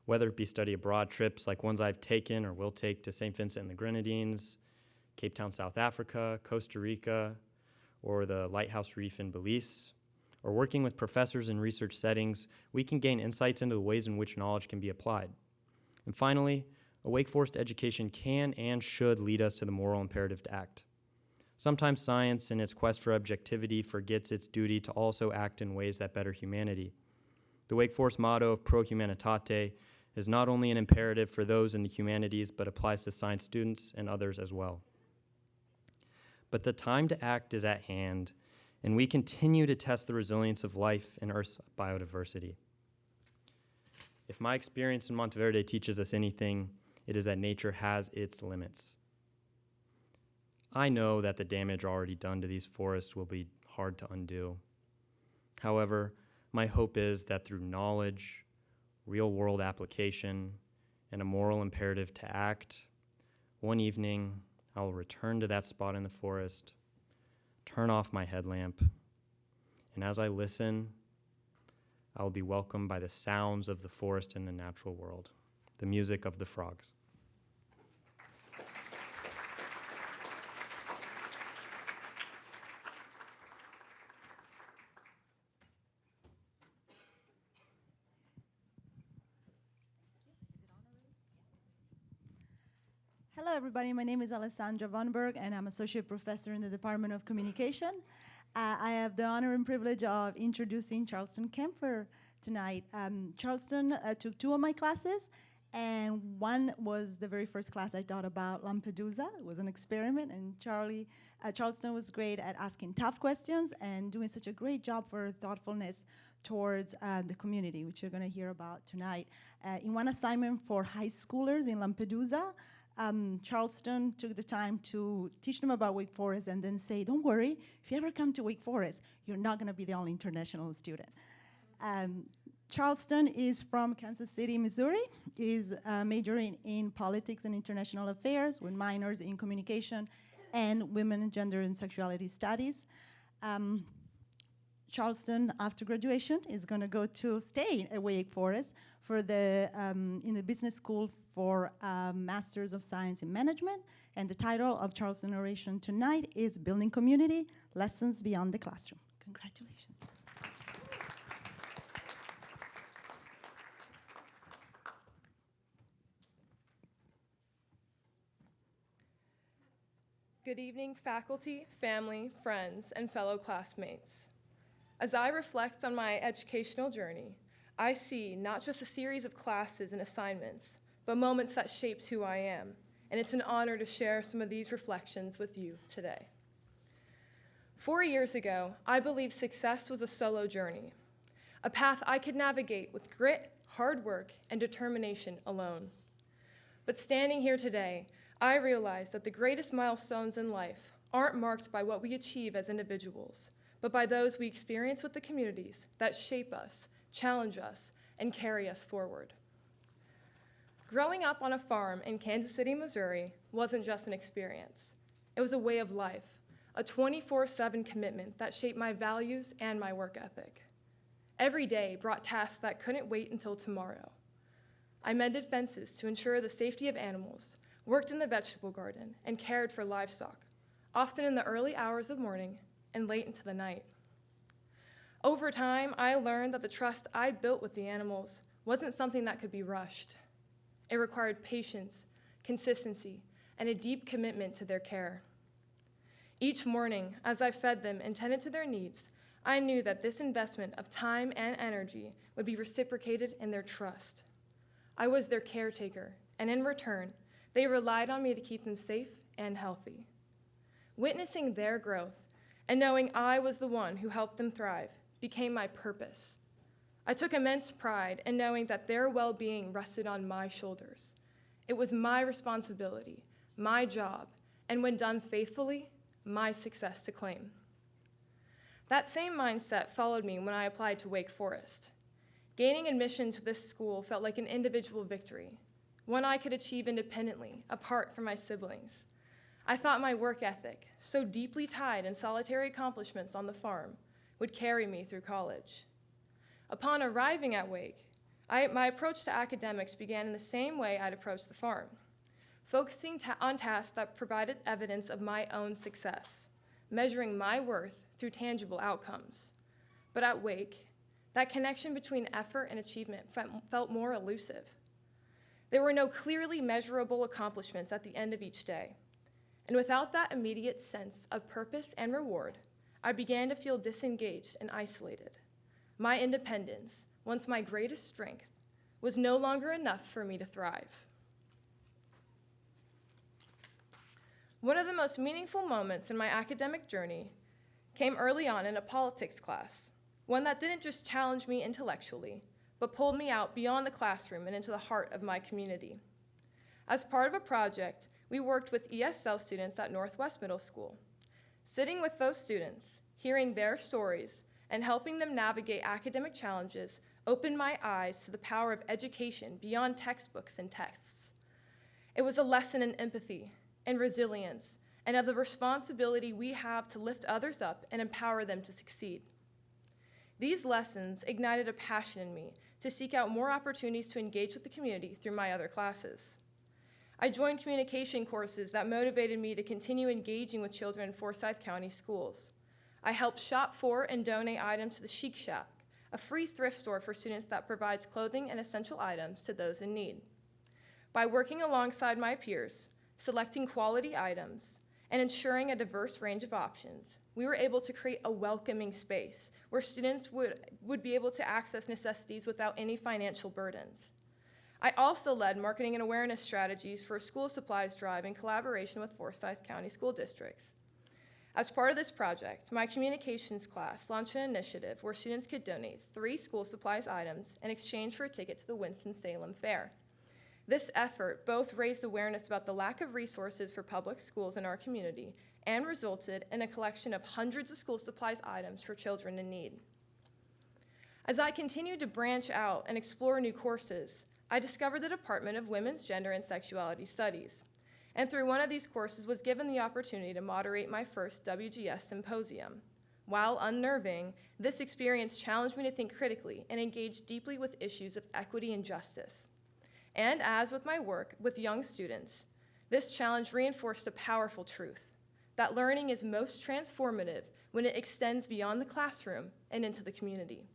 Whether it be study abroad trips like ones I've taken or will take to St. Vincent and the Grenadines, Cape Town, South Africa, Costa Rica, or the Lighthouse Reef in Belize, or working with professors in research settings, we can gain insights into the ways in which knowledge can be applied. And finally, a Wake Forest education can and should lead us to the moral imperative to act. Sometimes science, in its quest for objectivity, forgets its duty to also act in ways that better humanity. The Wake Forest motto of Pro Humanitate is not only an imperative for those in the humanities, but applies to science students and others as well. But the time to act is at hand, and we continue to test the resilience of life and Earth's biodiversity. If my experience in Monteverde teaches us anything, it is that nature has its limits. I know that the damage already done to these forests will be hard to undo. However, my hope is that through knowledge, real-world application, and a moral imperative to act, one evening I will return to that spot in the forest, turn off my headlamp, and as I listen, I will be welcomed by the sounds of the forest and the natural world, the music of the frogs. Hello, everybody. My name is Alessandra Vonberg, and I'm Associate Professor in the Department of Communication. I have the honor and privilege of introducing Charleston Kemper tonight. Charleston took 2 of my classes, and one was the very first class I taught about Lampedusa. It was an experiment, and Charleston was great at asking tough questions and doing such a great job for thoughtfulness towards the community, which you're going to hear about tonight. In one assignment for high schoolers in Lampedusa, Charleston took the time to teach them about Wake Forest and then say, don't worry, if you ever come to Wake Forest, you're not going to be the only international student. Charleston is from Kansas City, Missouri. Is majoring in politics and international affairs with minors in communication and women, gender, and sexuality studies. Charleston, after graduation, is going to go to stay at Wake Forest for in the business school for Masters of Science in Management. And the title of Charleston Oration tonight is Building Community, Lessons Beyond the Classroom. Congratulations. Good evening, faculty, family, friends, and fellow classmates. As I reflect on my educational journey, I see not just a series of classes and assignments, but moments that shaped who I am, and it's an honor to share some of these reflections with you today. 4 years ago, I believed success was a solo journey, a path I could navigate with grit, hard work, and determination alone. But standing here today, I realize that the greatest milestones in life aren't marked by what we achieve as individuals, but by those we experience with the communities that shape us, challenge us, and carry us forward. Growing up on a farm in Kansas City, Missouri wasn't just an experience. It was a way of life, a 24/7 commitment that shaped my values and my work ethic. Every day brought tasks that couldn't wait until tomorrow. I mended fences to ensure the safety of animals, worked in the vegetable garden, and cared for livestock, often in the early hours of morning and late into the night. Over time, I learned that the trust I built with the animals wasn't something that could be rushed. It required patience, consistency, and a deep commitment to their care. Each morning, as I fed them and tended to their needs, I knew that this investment of time and energy would be reciprocated in their trust. I was their caretaker, and in return, they relied on me to keep them safe and healthy. Witnessing their growth and knowing I was the one who helped them thrive became my purpose. I took immense pride in knowing that their well-being rested on my shoulders. It was my responsibility, my job, and when done faithfully, my success to claim. That same mindset followed me when I applied to Wake Forest. Gaining admission to this school felt like an individual victory, one I could achieve independently, apart from my siblings. I thought my work ethic, so deeply tied in solitary accomplishments on the farm, would carry me through college. Upon arriving at Wake, my approach to academics began in the same way I'd approached the farm, focusing on tasks that provided evidence of my own success, measuring my worth through tangible outcomes. But at Wake, that connection between effort and achievement felt more elusive. There were no clearly measurable accomplishments at the end of each day. And without that immediate sense of purpose and reward, I began to feel disengaged and isolated. My independence, once my greatest strength, was no longer enough for me to thrive. One of the most meaningful moments in my academic journey came early on in a politics class, one that didn't just challenge me intellectually, but pulled me out beyond the classroom and into the heart of my community. As part of a project, we worked with ESL students at Northwest Middle School. Sitting with those students, hearing their stories, and helping them navigate academic challenges opened my eyes to the power of education beyond textbooks and texts. It was a lesson in empathy and resilience, and of the responsibility we have to lift others up and empower them to succeed. These lessons ignited a passion in me to seek out more opportunities to engage with the community through my other classes. I joined communication courses that motivated me to continue engaging with children in Forsyth County schools. I helped shop for and donate items to the Chic Shack, a free thrift store for students that provides clothing and essential items to those in need. By working alongside my peers, selecting quality items, and ensuring a diverse range of options, we were able to create a welcoming space where students would be able to access necessities without any financial burdens. I also led marketing and awareness strategies for a school supplies drive in collaboration with Forsyth County School Districts. As part of this project, my communications class launched an initiative where students could donate 3 school supplies items in exchange for a ticket to the Winston-Salem Fair. This effort both raised awareness about the lack of resources for public schools in our community and resulted in a collection of hundreds of school supplies items for children in need. As I continued to branch out and explore new courses, I discovered the Department of Women's Gender and Sexuality Studies, and through one of these courses was given the opportunity to moderate my first WGS symposium. While unnerving, this experience challenged me to think critically and engage deeply with issues of equity and justice. And as with my work with young students, this challenge reinforced a powerful truth, that learning is most transformative when it extends beyond the classroom and into the community.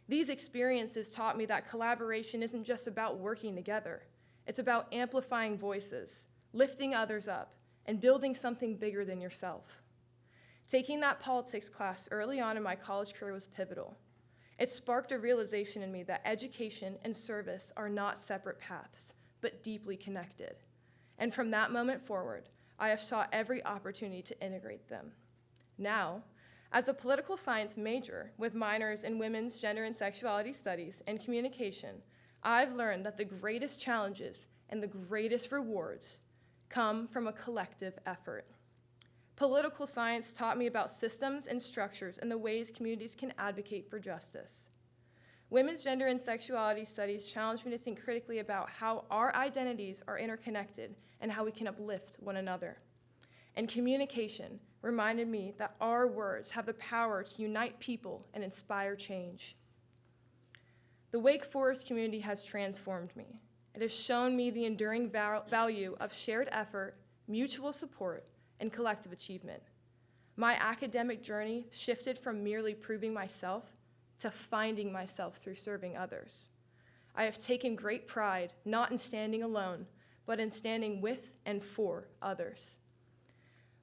These experiences taught me that collaboration isn't just about working together. It's about amplifying voices, lifting others up, and building something bigger than yourself. Taking that politics class early on in my college career was pivotal. It sparked a realization in me that education and service are not separate paths, but deeply connected. And from that moment forward, I have sought every opportunity to integrate them. Now, as a political science major with minors in women's gender and sexuality studies and communication, I've learned that the greatest challenges and the greatest rewards come from a collective effort. Political science taught me about systems and structures and the ways communities can advocate for justice. Women's gender and sexuality studies challenged me to think critically about how our identities are interconnected and how we can uplift one another. And communication reminded me that our words have the power to unite people and inspire change. The Wake Forest community has transformed me. It has shown me the enduring value of shared effort, mutual support, and collective achievement. My academic journey shifted from merely proving myself to finding myself through serving others. I have taken great pride not in standing alone, but in standing with and for others.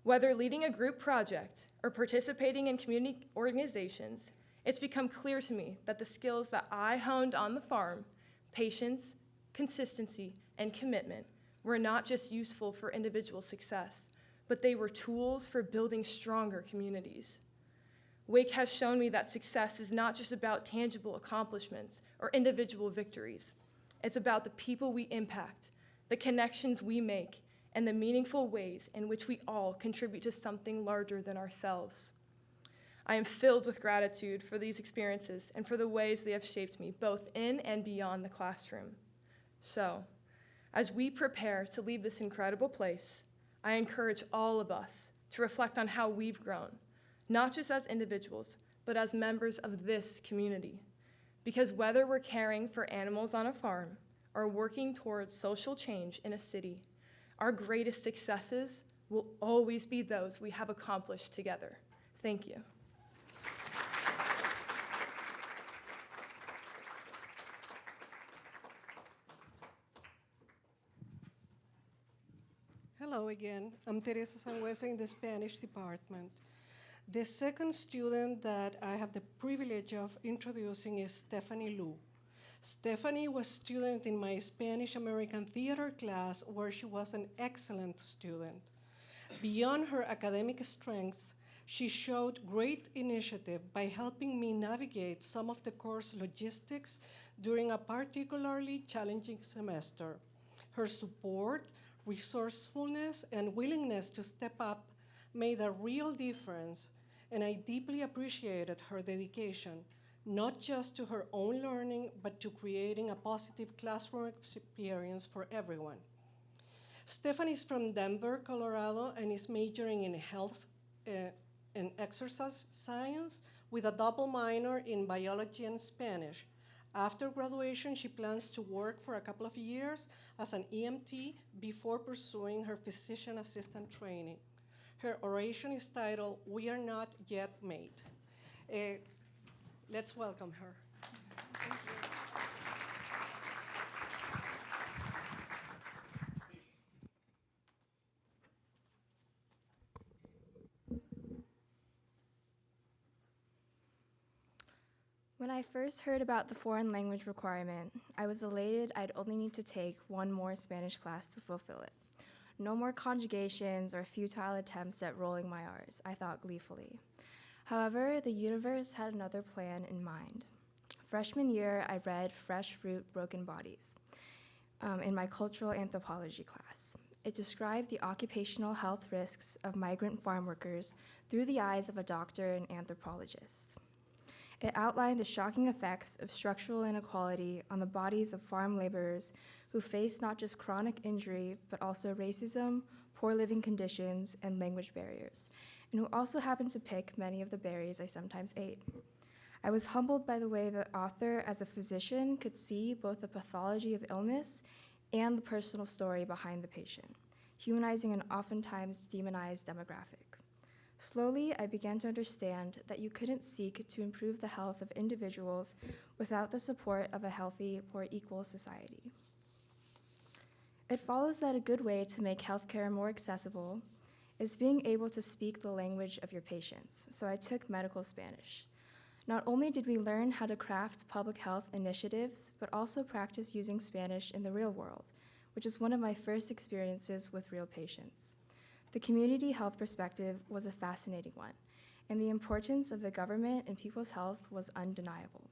Whether leading a group project or participating in community organizations, it's become clear to me that the skills that I honed on the farm, patience, consistency, and commitment, were not just useful for individual success, but they were tools for building stronger communities. Wake has shown me that success is not just about tangible accomplishments or individual victories. It's about the people we impact, the connections we make, and the meaningful ways in which we all contribute to something larger than ourselves. I am filled with gratitude for these experiences and for the ways they have shaped me, both in and beyond the classroom. So, as we prepare to leave this incredible place, I encourage all of us to reflect on how we've grown, not just as individuals, but as members of this community. Because whether we're caring for animals on a farm or working towards social change in a city, our greatest successes will always be those we have accomplished together. Thank you. Hello again. I'm Teresa Sangüesa in the Spanish department. The second student that I have the privilege of introducing is Stephanie Lu. Stephanie was a student in my Spanish American theater class where she was an excellent student. Beyond her academic strengths, she showed great initiative by helping me navigate some of the course logistics during a particularly challenging semester. Her support, resourcefulness, and willingness to step up made a real difference, and I deeply appreciated her dedication, not just to her own learning, but to creating a positive classroom experience for everyone. Stephanie is from Denver, Colorado, and is majoring in health and exercise science with a double minor in biology and Spanish. After graduation, she plans to work for a couple of years as an EMT before pursuing her physician assistant training. Her oration is titled, "We Are Not Yet Made." Let's welcome her. Thank you. When I first heard about the foreign language requirement, I was elated I'd only need to take one more Spanish class to fulfill it. No more conjugations or futile attempts at rolling my R's, I thought gleefully. However, the universe had another plan in mind. Freshman year, I read Fresh Fruit, Broken Bodies in my cultural anthropology class. It described the occupational health risks of migrant farm workers through the eyes of a doctor and anthropologist. It outlined the shocking effects of structural inequality on the bodies of farm laborers who face not just chronic injury, but also racism, poor living conditions, and language barriers, and who also happened to pick many of the berries I sometimes ate. I was humbled by the way the author, as a physician, could see both the pathology of illness and the personal story behind the patient, humanizing an oftentimes demonized demographic. Slowly, I began to understand that you couldn't seek to improve the health of individuals without the support of a healthy or equal society. It follows that a good way to make healthcare more accessible is being able to speak the language of your patients, so I took medical Spanish. Not only did we learn how to craft public health initiatives, but also practice using Spanish in the real world, which is one of my first experiences with real patients. The community health perspective was a fascinating one, and the importance of the government in people's health was undeniable.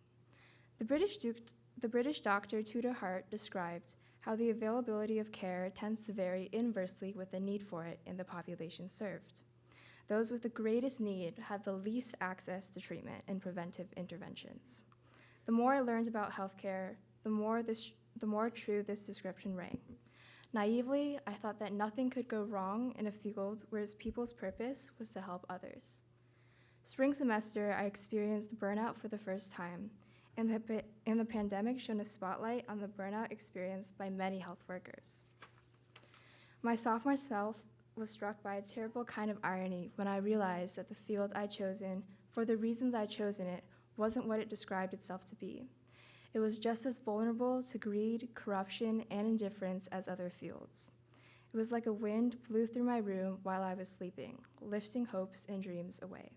The British doctor Tudor Hart described how the availability of care tends to vary inversely with the need for it in the population served. Those with the greatest need have the least access to treatment and preventive interventions. The more I learned about healthcare, the more true this description rang. Naively, I thought that nothing could go wrong in a field where people's purpose was to help others. Spring semester, I experienced burnout for the first time, and the pandemic shone a spotlight on the burnout experienced by many health workers. My sophomore self was struck by a terrible kind of irony when I realized that the field I'd chosen, for the reasons I'd chosen it, wasn't what it described itself to be. It was just as vulnerable to greed, corruption, and indifference as other fields. It was like a wind blew through my room while I was sleeping, lifting hopes and dreams away.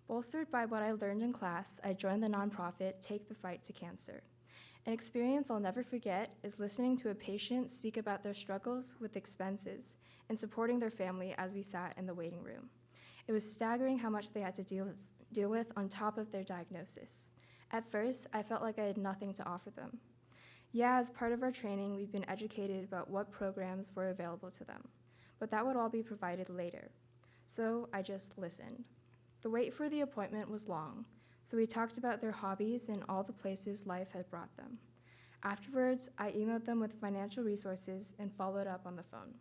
Bolstered by what I learned in class, I joined the nonprofit Take the Fight to Cancer. An experience I'll never forget is listening to a patient speak about their struggles with expenses and supporting their family as we sat in the waiting room. It was staggering how much they had to deal with on top of their diagnosis. At first, I felt like I had nothing to offer them. Yeah, as part of our training, we've been educated about what programs were available to them, but that would all be provided later. So I just listened. The wait for the appointment was long, so we talked about their hobbies and all the places life had brought them. Afterwards, I emailed them with financial resources and followed up on the phone.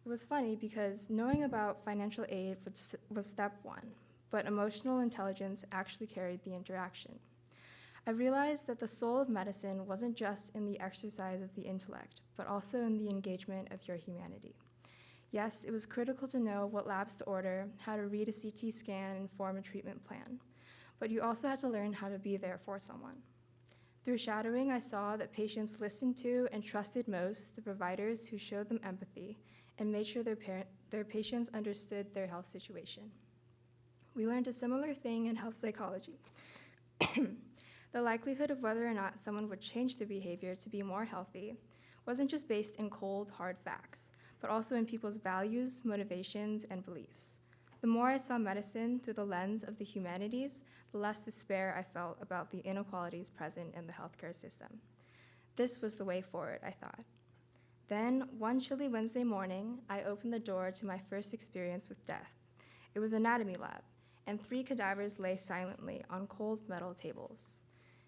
It was funny because knowing about financial aid was step one, but emotional intelligence actually carried the interaction. I realized that the soul of medicine wasn't just in the exercise of the intellect, but also in the engagement of your humanity. Yes, it was critical to know what labs to order, how to read a CT scan, and form a treatment plan, but you also had to learn how to be there for someone. Through shadowing, I saw that patients listened to and trusted most the providers who showed them empathy and made sure their patients understood their health situation. We learned a similar thing in health psychology. The likelihood of whether or not someone would change their behavior to be more healthy wasn't just based in cold, hard facts, but also in people's values, motivations, and beliefs. The more I saw medicine through the lens of the humanities, the less despair I felt about the inequalities present in the healthcare system. This was the way forward, I thought. Then, one chilly Wednesday morning, I opened the door to my first experience with death. It was anatomy lab, and 3 cadavers lay silently on cold metal tables.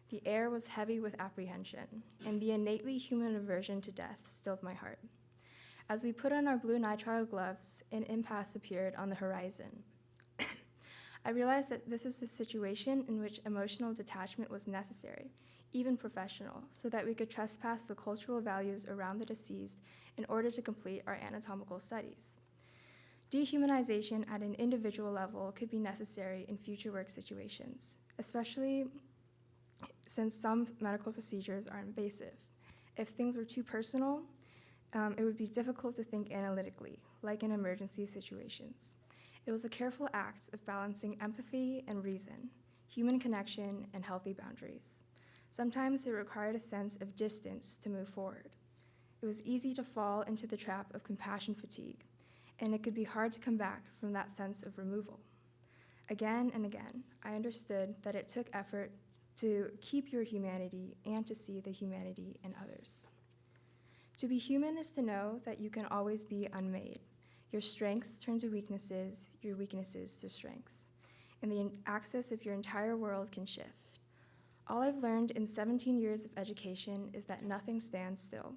The air was heavy with apprehension, and the innately human aversion to death stilled my heart. As we put on our blue nitrile gloves, an impasse appeared on the horizon. I realized that this was a situation in which emotional detachment was necessary, even professional, so that we could trespass the cultural values around the deceased in order to complete our anatomical studies. Dehumanization at an individual level could be necessary in future work situations, especially since some medical procedures are invasive. If things were too personal, it would be difficult to think analytically, like in emergency situations. It was a careful act of balancing empathy and reason, human connection and healthy boundaries. Sometimes it required a sense of distance to move forward. It was easy to fall into the trap of compassion fatigue, and it could be hard to come back from that sense of removal. Again and again, I understood that it took effort to keep your humanity and to see the humanity in others. To be human is to know that you can always be unmade. Your strengths turn to weaknesses, your weaknesses to strengths, and the axis of your entire world can shift. All I've learned in 17 years of education is that nothing stands still.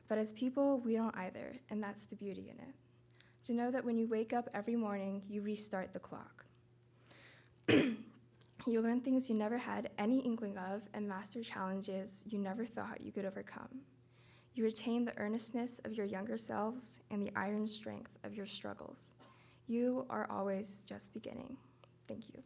But as people, we don't either, and that's the beauty in it. To know that when you wake up every morning, you restart the clock. You learn things you never had any inkling of and master challenges you never thought you could overcome. You retain the earnestness of your younger selves and the iron strength of your struggles. You are always just beginning. Thank you.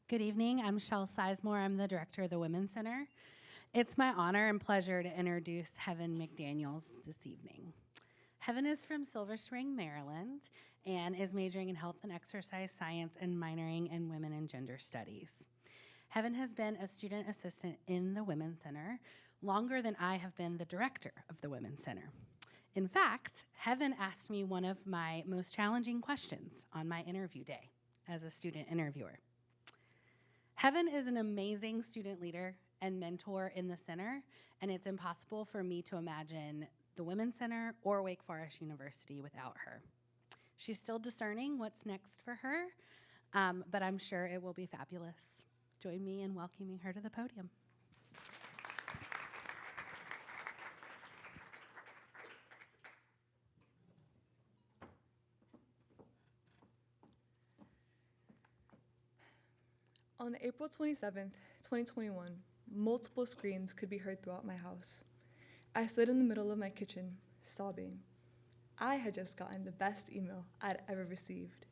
Good evening. I'm Shel Sizemore. I'm the director of the Women's Center. It's my honor and pleasure to introduce Heaven McDaniels this evening. Heaven is from Silver Spring, Maryland, and is majoring in health and exercise science and minoring in women and gender studies. Heaven has been a student assistant in the Women's Center longer than I have been the director of the Women's Center. In fact, Heaven asked me one of my most challenging questions on my interview day as a student interviewer. Heaven is an amazing student leader and mentor in the center, and it's impossible for me to imagine the Women's Center or Wake Forest University without her. She's still discerning what's next for her, but I'm sure it will be fabulous. Join me in welcoming her to the podium. On April 27th, 2021, multiple screams could be heard throughout my house. I stood in the middle of my kitchen, sobbing. I had just gotten the best email I'd ever received.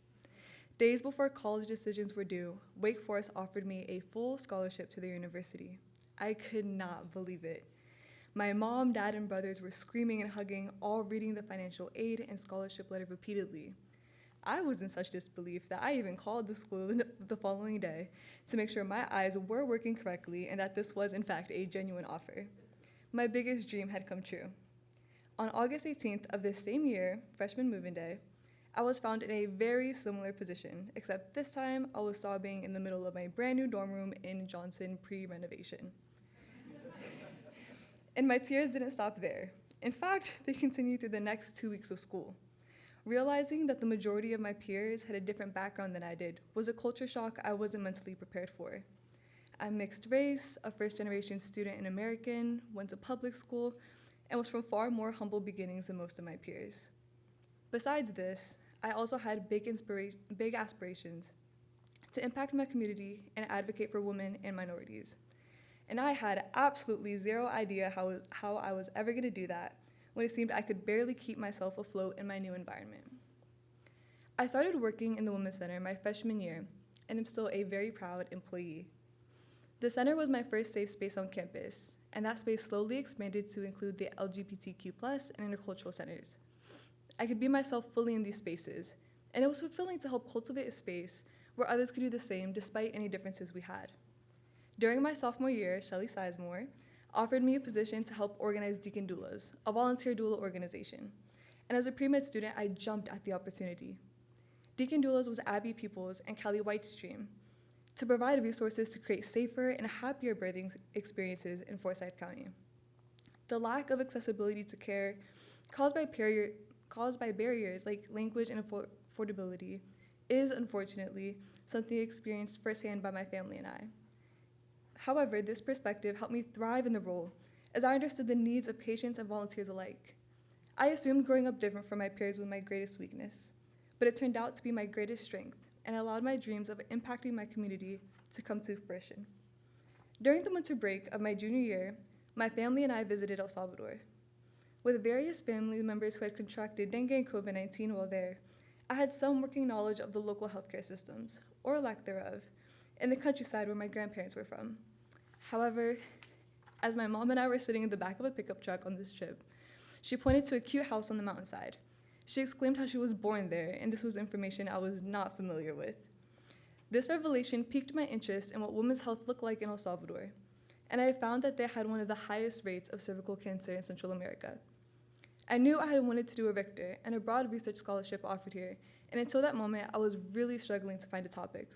Days before college decisions were due, Wake Forest offered me a full scholarship to their university. I could not believe it. My mom, dad, and brothers were screaming and hugging, all reading the financial aid and scholarship letter repeatedly. I was in such disbelief that I even called the school the following day to make sure my eyes were working correctly and that this was, in fact, a genuine offer. My biggest dream had come true. On August 18th of this same year, freshman move-in day, I was found in a very similar position, except this time I was sobbing in the middle of my brand new dorm room in Johnson pre-renovation. And my tears didn't stop there. In fact, they continued through the next 2 weeks of school. Realizing that the majority of my peers had a different background than I did was a culture shock I wasn't mentally prepared for. I'm mixed race, a first-generation student and American, went to public school, and was from far more humble beginnings than most of my peers. Besides this, I also had big aspirations to impact my community and advocate for women and minorities. And I had absolutely zero idea how I was ever going to do that when it seemed I could barely keep myself afloat in my new environment. I started working in the Women's Center my freshman year, and am still a very proud employee. The center was my first safe space on campus, and that space slowly expanded to include the LGBTQ+ and intercultural centers. I could be myself fully in these spaces, and it was fulfilling to help cultivate a space where others could do the same despite any differences we had. During my sophomore year, Shelly Sizemore offered me a position to help organize Deacon Doulas, a volunteer doula organization. And as a pre-med student, I jumped at the opportunity. Deacon Doulas was Abby Peoples and Kelly White's dream, to provide resources to create safer and happier birthing experiences in Forsyth County. The lack of accessibility to care caused by barriers like language and affordability is unfortunately something experienced firsthand by my family and I. However, this perspective helped me thrive in the role as I understood the needs of patients and volunteers alike. I assumed growing up different from my peers was my greatest weakness, but it turned out to be my greatest strength and allowed my dreams of impacting my community to come to fruition. During the winter break of my junior year, my family and I visited El Salvador. With various family members who had contracted dengue and COVID-19 while there, I had some working knowledge of the local healthcare systems, or lack thereof, in the countryside where my grandparents were from. However, as my mom and I were sitting in the back of a pickup truck on this trip, she pointed to a cute house on the mountainside. She exclaimed how she was born there, and this was information I was not familiar with. This revelation piqued my interest in what women's health looked like in El Salvador, and I found that they had one of the highest rates of cervical cancer in Central America. I knew I had wanted to do a Richter and a broad research scholarship offered here, and until that moment, I was really struggling to find a topic.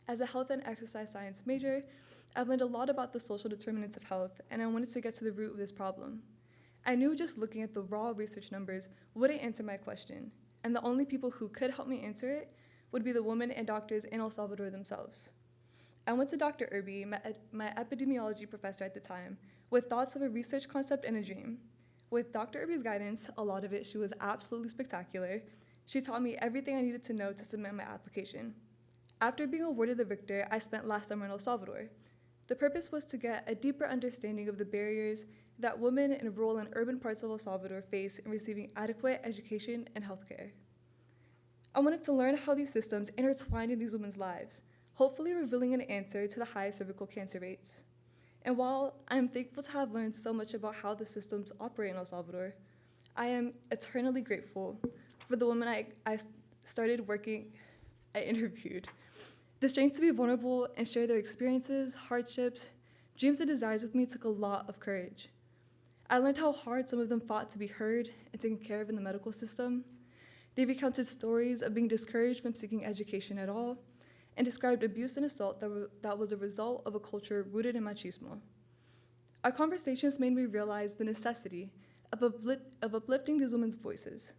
As a health and exercise science major, I've learned a lot about the social determinants of health, and I wanted to get to the root of this problem. I knew just looking at the raw research numbers wouldn't answer my question, and the only people who could help me answer it would be the women and doctors in El Salvador themselves. I went to Dr. Irby, my epidemiology professor at the time, with thoughts of a research concept and a dream. With Dr. Irby's guidance, a lot of it, she was absolutely spectacular. She taught me everything I needed to know to submit my application. After being awarded the Richter, I spent last summer in El Salvador. The purpose was to get a deeper understanding of the barriers that women in rural and urban parts of El Salvador face in receiving adequate education and healthcare. I wanted to learn how these systems intertwined in these women's lives, hopefully revealing an answer to the high cervical cancer rates. And while I am thankful to have learned so much about how the systems operate in El Salvador, I am eternally grateful for the women I interviewed. The strength to be vulnerable and share their experiences, hardships, dreams, and desires with me took a lot of courage. I learned how hard some of them fought to be heard and taken care of in the medical system. They recounted stories of being discouraged from seeking education at all, and described abuse and assault that was a result of a culture rooted in machismo. Our conversations made me realize the necessity of uplifting these women's voices,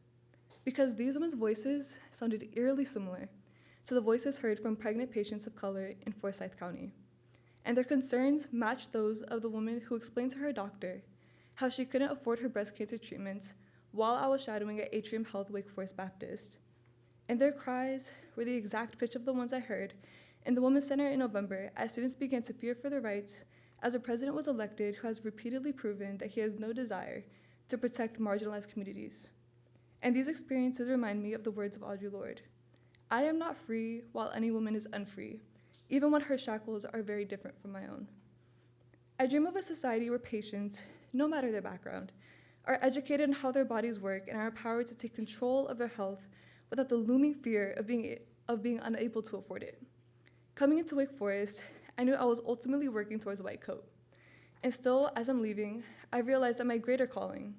because these women's voices sounded eerily similar to the voices heard from pregnant patients of color in Forsyth County, and their concerns matched those of the woman who explained to her doctor how she couldn't afford her breast cancer treatments while I was shadowing at Atrium Health Wake Forest Baptist. And their cries were the exact pitch of the ones I heard in the Women's Center in November as students began to fear for their rights as a president was elected who has repeatedly proven that he has no desire to protect marginalized communities. And these experiences remind me of the words of Audre Lorde. I am not free while any woman is unfree, even when her shackles are very different from my own. I dream of a society where patients, no matter their background, are educated in how their bodies work and are empowered to take control of their health without the looming fear of being unable to afford it. Coming into Wake Forest, I knew I was ultimately working towards a white coat. And still, as I'm leaving, I realized that my greater calling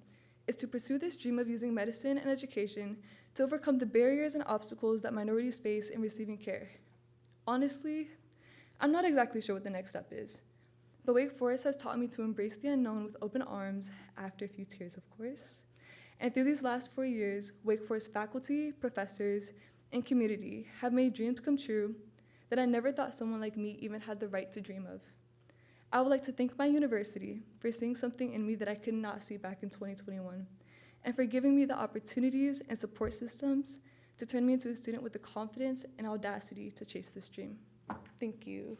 is to pursue this dream of using medicine and education to overcome the barriers and obstacles that minorities face in receiving care. Honestly, I'm not exactly sure what the next step is, but Wake Forest has taught me to embrace the unknown with open arms, after a few tears, of course. And through these last 4 years, Wake Forest faculty, professors, and community have made dreams come true that I never thought someone like me even had the right to dream of. I would like to thank my university for seeing something in me that I could not see back in 2021, and for giving me the opportunities and support systems to turn me into a student with the confidence and audacity to chase this dream. Thank you.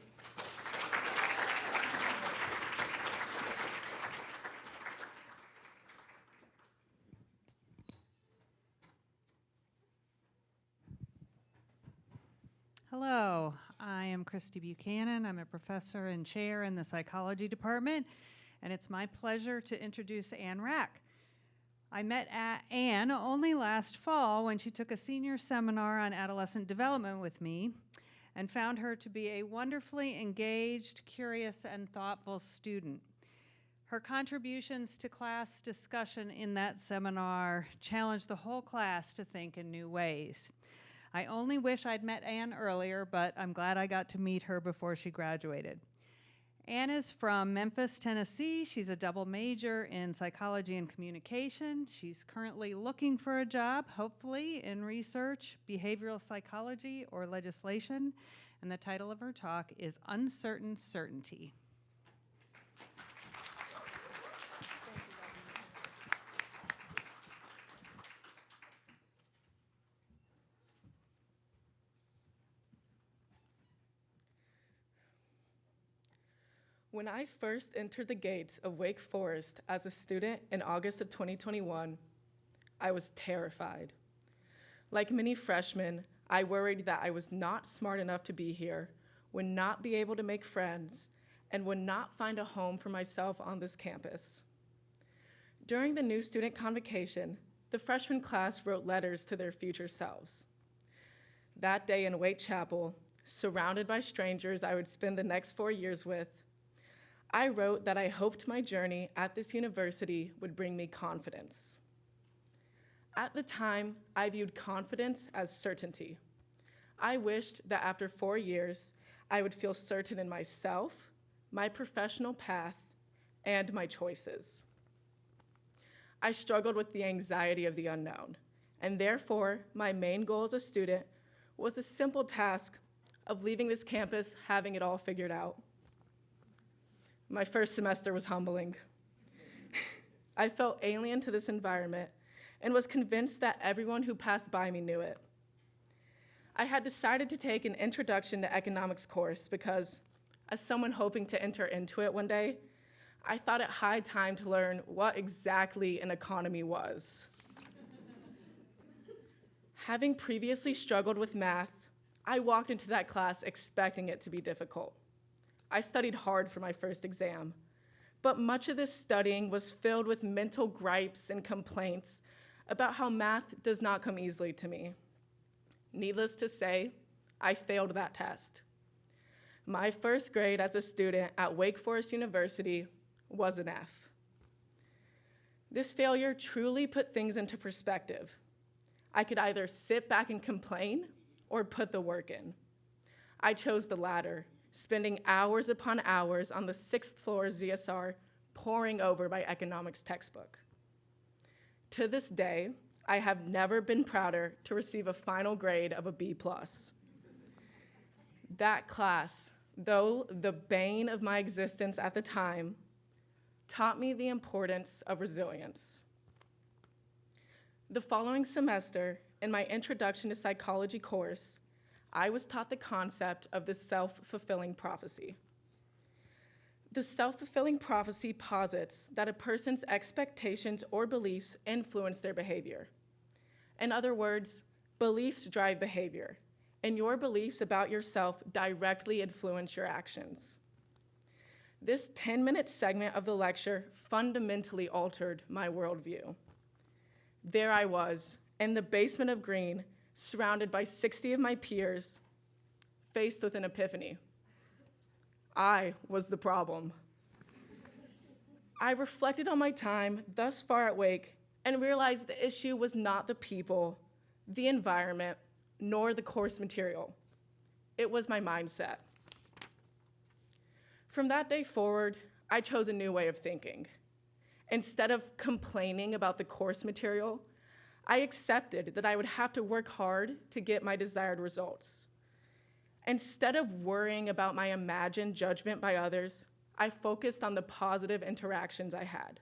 Hello, I am Christy Buchanan. I'm a professor and chair in the psychology department, and it's my pleasure to introduce Ann Rack. I met Ann only last fall when she took a senior seminar on adolescent development with me, and found her to be a wonderfully engaged, curious, and thoughtful student. Her contributions to class discussion in that seminar challenged the whole class to think in new ways. I only wish I'd met Anne earlier, but I'm glad I got to meet her before she graduated. Anne is from Memphis, Tennessee. She's a double major in psychology and communication. She's currently looking for a job, hopefully in research, behavioral psychology, or legislation. And the title of her talk is Uncertain Certainty. When I first entered the gates of Wake Forest as a student in August of 2021, I was terrified. Like many freshmen, I worried that I was not smart enough to be here, would not be able to make friends, and would not find a home for myself on this campus. During the new student convocation, the freshman class wrote letters to their future selves. That day in Wake Chapel, surrounded by strangers I would spend the next 4 years with, I wrote that I hoped my journey at this university would bring me confidence. At the time, I viewed confidence as certainty. I wished that after 4 years, I would feel certain in myself, my professional path, and my choices. I struggled with the anxiety of the unknown, and therefore, my main goal as a student was a simple task of leaving this campus having it all figured out. My first semester was humbling. I felt alien to this environment and was convinced that everyone who passed by me knew it. I had decided to take an Introduction to Economics course because, as someone hoping to enter into it one day, I thought it high time to learn what exactly an economy was. Having previously struggled with math, I walked into that class expecting it to be difficult. I studied hard for my first exam, but much of this studying was filled with mental gripes and complaints about how math does not come easily to me. Needless to say, I failed that test. My first grade as a student at Wake Forest University was an F. This failure truly put things into perspective. I could either sit back and complain or put the work in. I chose the latter, spending hours upon hours on the 6th floor ZSR poring over my economics textbook. To this day, I have never been prouder to receive a final grade of a B+. That class, though the bane of my existence at the time, taught me the importance of resilience. The following semester, in my Introduction to Psychology course, I was taught the concept of the self-fulfilling prophecy. The self-fulfilling prophecy posits that a person's expectations or beliefs influence their behavior. In other words, beliefs drive behavior, and your beliefs about yourself directly influence your actions. This 10-minute segment of the lecture fundamentally altered my worldview. There I was, in the basement of Green, surrounded by 60 of my peers, faced with an epiphany. I was the problem. I reflected on my time thus far at Wake and realized the issue was not the people, the environment, nor the course material. It was my mindset. From that day forward, I chose a new way of thinking. Instead of complaining about the course material, I accepted that I would have to work hard to get my desired results. Instead of worrying about my imagined judgment by others, I focused on the positive interactions I had.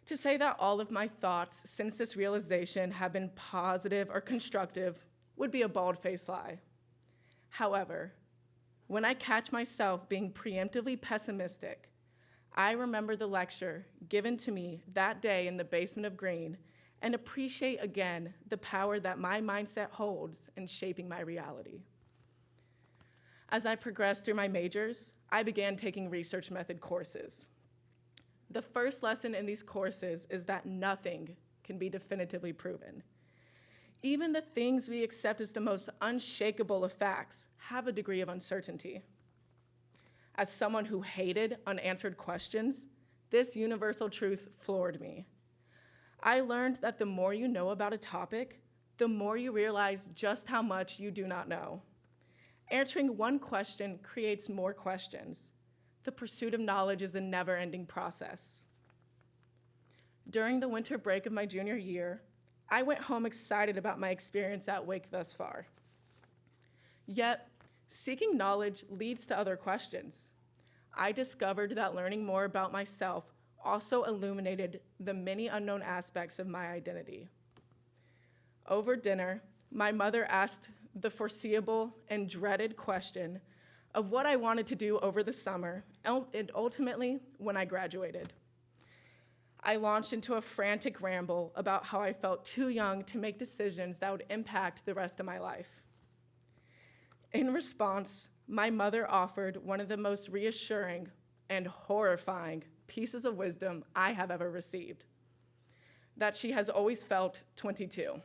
To say that all of my thoughts since this realization have been positive or constructive would be a bald-faced lie. However, when I catch myself being preemptively pessimistic, I remember the lecture given to me that day in the basement of Green and appreciate again the power that my mindset holds in shaping my reality. As I progressed through my majors, I began taking research method courses. The first lesson in these courses is that nothing can be definitively proven. Even the things we accept as the most unshakable of facts have a degree of uncertainty. As someone who hated unanswered questions, this universal truth floored me. I learned that the more you know about a topic, the more you realize just how much you do not know. Answering one question creates more questions. The pursuit of knowledge is a never-ending process. During the winter break of my junior year, I went home excited about my experience at Wake thus far. Yet, seeking knowledge leads to other questions. I discovered that learning more about myself also illuminated the many unknown aspects of my identity. Over dinner, my mother asked the foreseeable and dreaded question of what I wanted to do over the summer and ultimately when I graduated. I launched into a frantic ramble about how I felt too young to make decisions that would impact the rest of my life. In response, my mother offered one of the most reassuring and horrifying pieces of wisdom I have ever received, that she has always felt 22.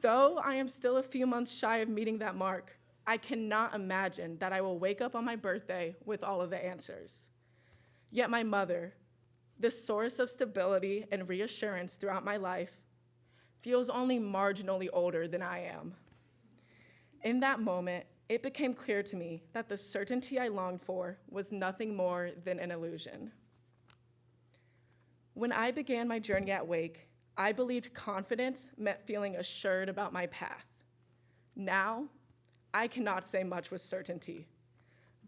Though I am still a few months shy of meeting that mark, I cannot imagine that I will wake up on my birthday with all of the answers. Yet my mother, the source of stability and reassurance throughout my life, feels only marginally older than I am. In that moment, it became clear to me that the certainty I longed for was nothing more than an illusion. When I began my journey at Wake, I believed confidence meant feeling assured about my path. Now, I cannot say much with certainty,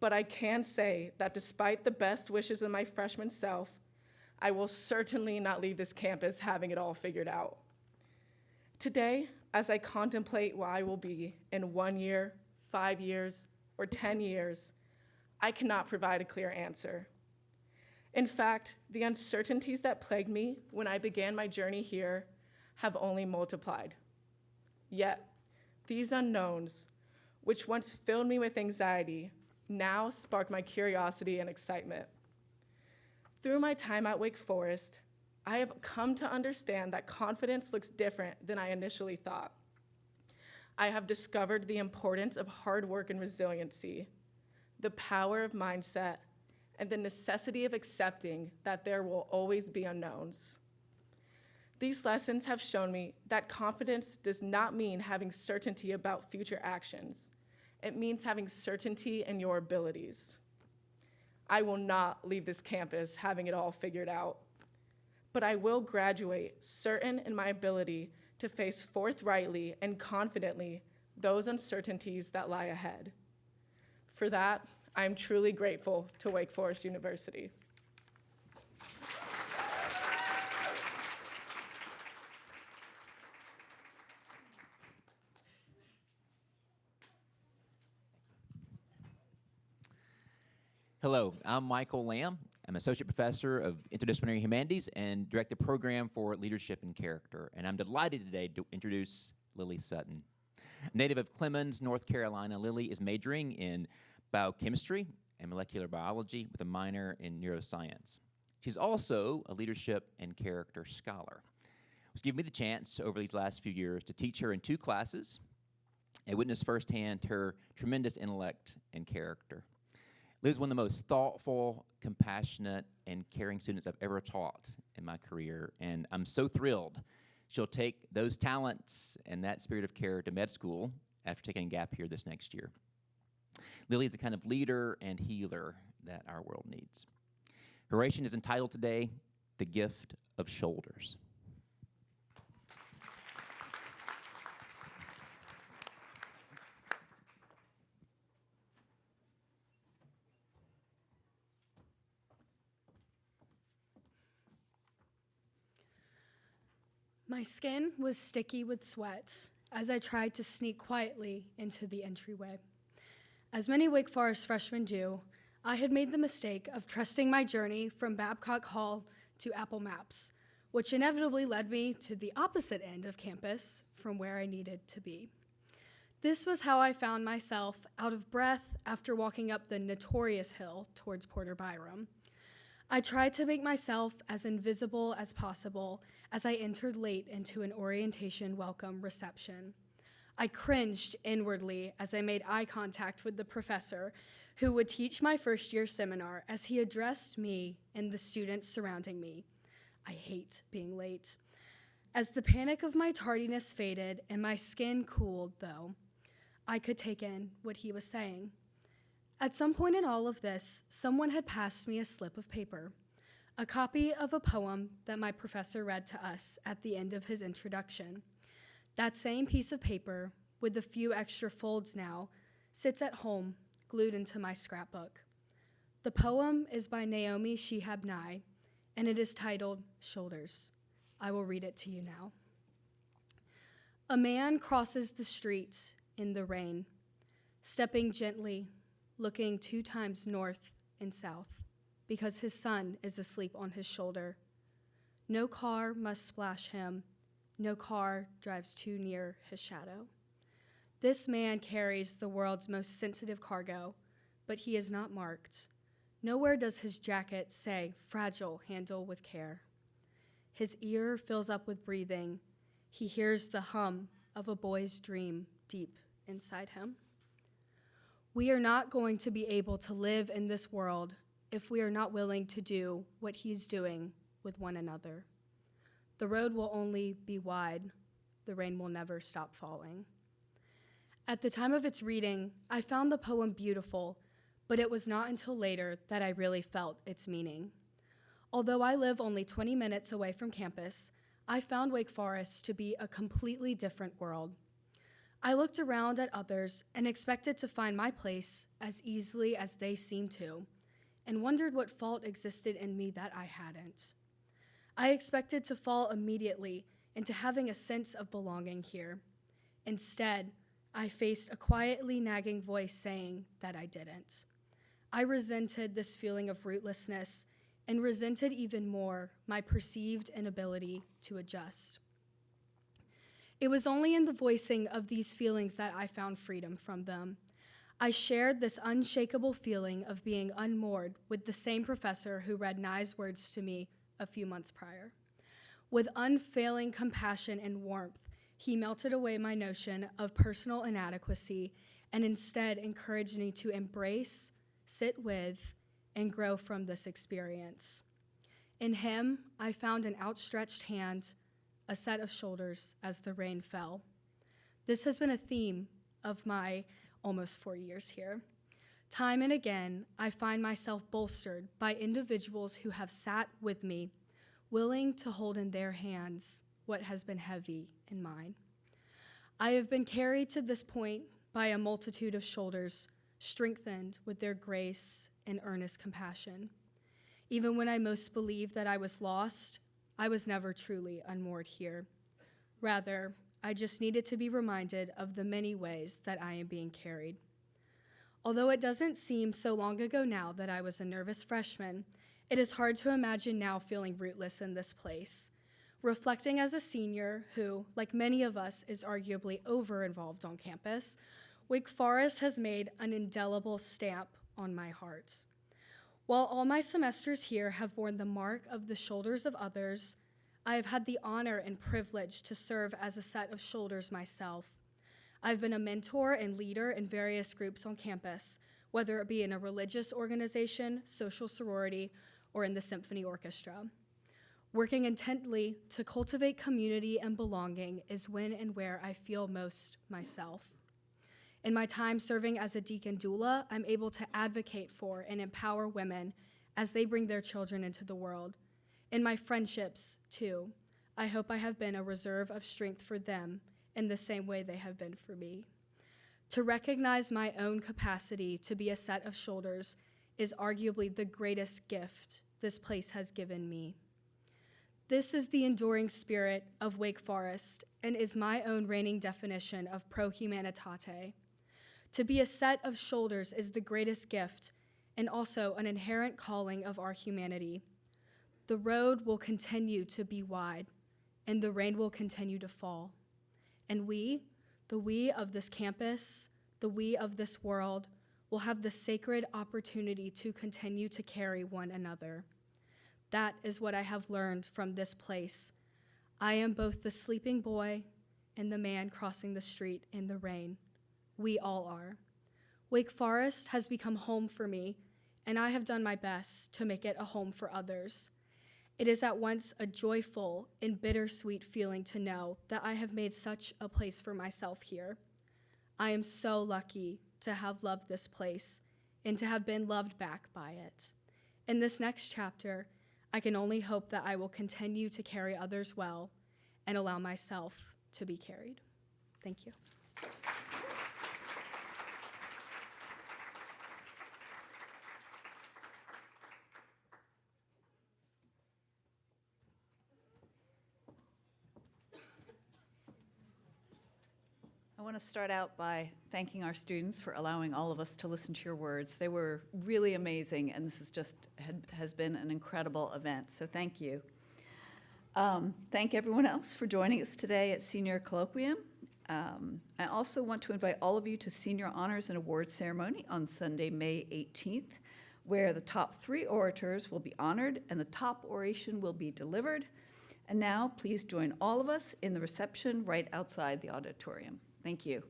but I can say that despite the best wishes of my freshman self, I will certainly not leave this campus having it all figured out. Today, as I contemplate what I will be in 1 year, 5 years, or 10 years, I cannot provide a clear answer. In fact, the uncertainties that plagued me when I began my journey here have only multiplied. Yet, these unknowns, which once filled me with anxiety, now spark my curiosity and excitement. Through my time at Wake Forest, I have come to understand that confidence looks different than I initially thought. I have discovered the importance of hard work and resiliency, the power of mindset, and the necessity of accepting that there will always be unknowns. These lessons have shown me that confidence does not mean having certainty about future actions. It means having certainty in your abilities. I will not leave this campus having it all figured out, but I will graduate certain in my ability to face forthrightly and confidently those uncertainties that lie ahead. For that, I am truly grateful to Wake Forest University. Hello, I'm Michael Lamb. I'm Associate Professor of Interdisciplinary Humanities and direct the program for Leadership and Character. And I'm delighted today to introduce Lily Sutton. Native of Clemens, North Carolina, Lily is majoring in biochemistry and molecular biology with a minor in neuroscience. She's also a leadership and character scholar. It's given me the chance over these last few years to teach her in 2 classes and witness firsthand her tremendous intellect and character. Liz is one of the most thoughtful, compassionate, and caring students I've ever taught in my career, and I'm so thrilled she'll take those talents and that spirit of care to med school after taking a gap year this next year. Lily is the kind of leader and healer that our world needs. Her oration is entitled today, The Gift of Shoulders. My skin was sticky with sweat as I tried to sneak quietly into the entryway. As many Wake Forest freshmen do, I had made the mistake of trusting my journey from Babcock Hall to Apple Maps, which inevitably led me to the opposite end of campus from where I needed to be. This was how I found myself out of breath after walking up the notorious hill towards Porter Byram. I tried to make myself as invisible as possible as I entered late into an orientation welcome reception. I cringed inwardly as I made eye contact with the professor who would teach my first year seminar as he addressed me and the students surrounding me. I hate being late. As the panic of my tardiness faded and my skin cooled, though, I could take in what he was saying. At some point in all of this, someone had passed me a slip of paper, a copy of a poem that my professor read to us at the end of his introduction. That same piece of paper, with a few extra folds now, sits at home, glued into my scrapbook. The poem is by Naomi Shihab Nye, and it is titled Shoulders. I will read it to you now. A man crosses the street in the rain, stepping gently, looking 2 times north and south, because his son is asleep on his shoulder. No car must splash him. No car drives too near his shadow. This man carries the world's most sensitive cargo, but he is not marked. Nowhere does his jacket say, fragile, handle with care. His ear fills up with breathing. He hears the hum of a boy's dream deep inside him. We are not going to be able to live in this world if we are not willing to do what he's doing with one another. The road will only be wide. The rain will never stop falling. At the time of its reading, I found the poem beautiful, but it was not until later that I really felt its meaning. Although I live only 20 minutes away from campus, I found Wake Forest to be a completely different world. I looked around at others and expected to find my place as easily as they seemed to, and wondered what fault existed in me that I hadn't. I expected to fall immediately into having a sense of belonging here. Instead, I faced a quietly nagging voice saying that I didn't. I resented this feeling of rootlessness and resented even more my perceived inability to adjust. It was only in the voicing of these feelings that I found freedom from them. I shared this unshakable feeling of being unmoored with the same professor who read Nye's words to me a few months prior. With unfailing compassion and warmth, he melted away my notion of personal inadequacy and instead encouraged me to embrace, sit with, and grow from this experience. In him, I found an outstretched hand, a set of shoulders as the rain fell. This has been a theme of my almost 4 years here. Time and again, I find myself bolstered by individuals who have sat with me, willing to hold in their hands what has been heavy in mine. I have been carried to this point by a multitude of shoulders, strengthened with their grace and earnest compassion. Even when I most believed that I was lost, I was never truly unmoored here. Rather, I just needed to be reminded of the many ways that I am being carried. Although it doesn't seem so long ago now that I was a nervous freshman, it is hard to imagine now feeling rootless in this place. Reflecting as a senior who, like many of us, is arguably over-involved on campus, Wake Forest has made an indelible stamp on my heart. While all my semesters here have borne the mark of the shoulders of others, I have had the honor and privilege to serve as a set of shoulders myself. I've been a mentor and leader in various groups on campus, whether it be in a religious organization, social sorority, or in the symphony orchestra. Working intently to cultivate community and belonging is when and where I feel most myself. In my time serving as a deacon doula, I'm able to advocate for and empower women as they bring their children into the world. In my friendships, too, I hope I have been a reserve of strength for them in the same way they have been for me. To recognize my own capacity to be a set of shoulders is arguably the greatest gift this place has given me. This is the enduring spirit of Wake Forest and is my own reigning definition of pro humanitate. To be a set of shoulders is the greatest gift and also an inherent calling of our humanity. The road will continue to be wide, and the rain will continue to fall. And we, the we of this campus, the we of this world, will have the sacred opportunity to continue to carry one another. That is what I have learned from this place. I am both the sleeping boy and the man crossing the street in the rain. We all are. Wake Forest has become home for me, and I have done my best to make it a home for others. It is at once a joyful and bittersweet feeling to know that I have made such a place for myself here. I am so lucky to have loved this place and to have been loved back by it. In this next chapter, I can only hope that I will continue to carry others well and allow myself to be carried. Thank you. I want to start out by thanking our students for allowing all of us to listen to your words. They were really amazing, and this is just has been an incredible event, so thank you. Thank everyone else for joining us today at Senior Colloquium. I also want to invite all of you to Senior Honors and Awards Ceremony on Sunday, May 18th, where the top 3 orators will be honored and the top oration will be delivered. And now, please join all of us in the reception right outside the auditorium. Thank you.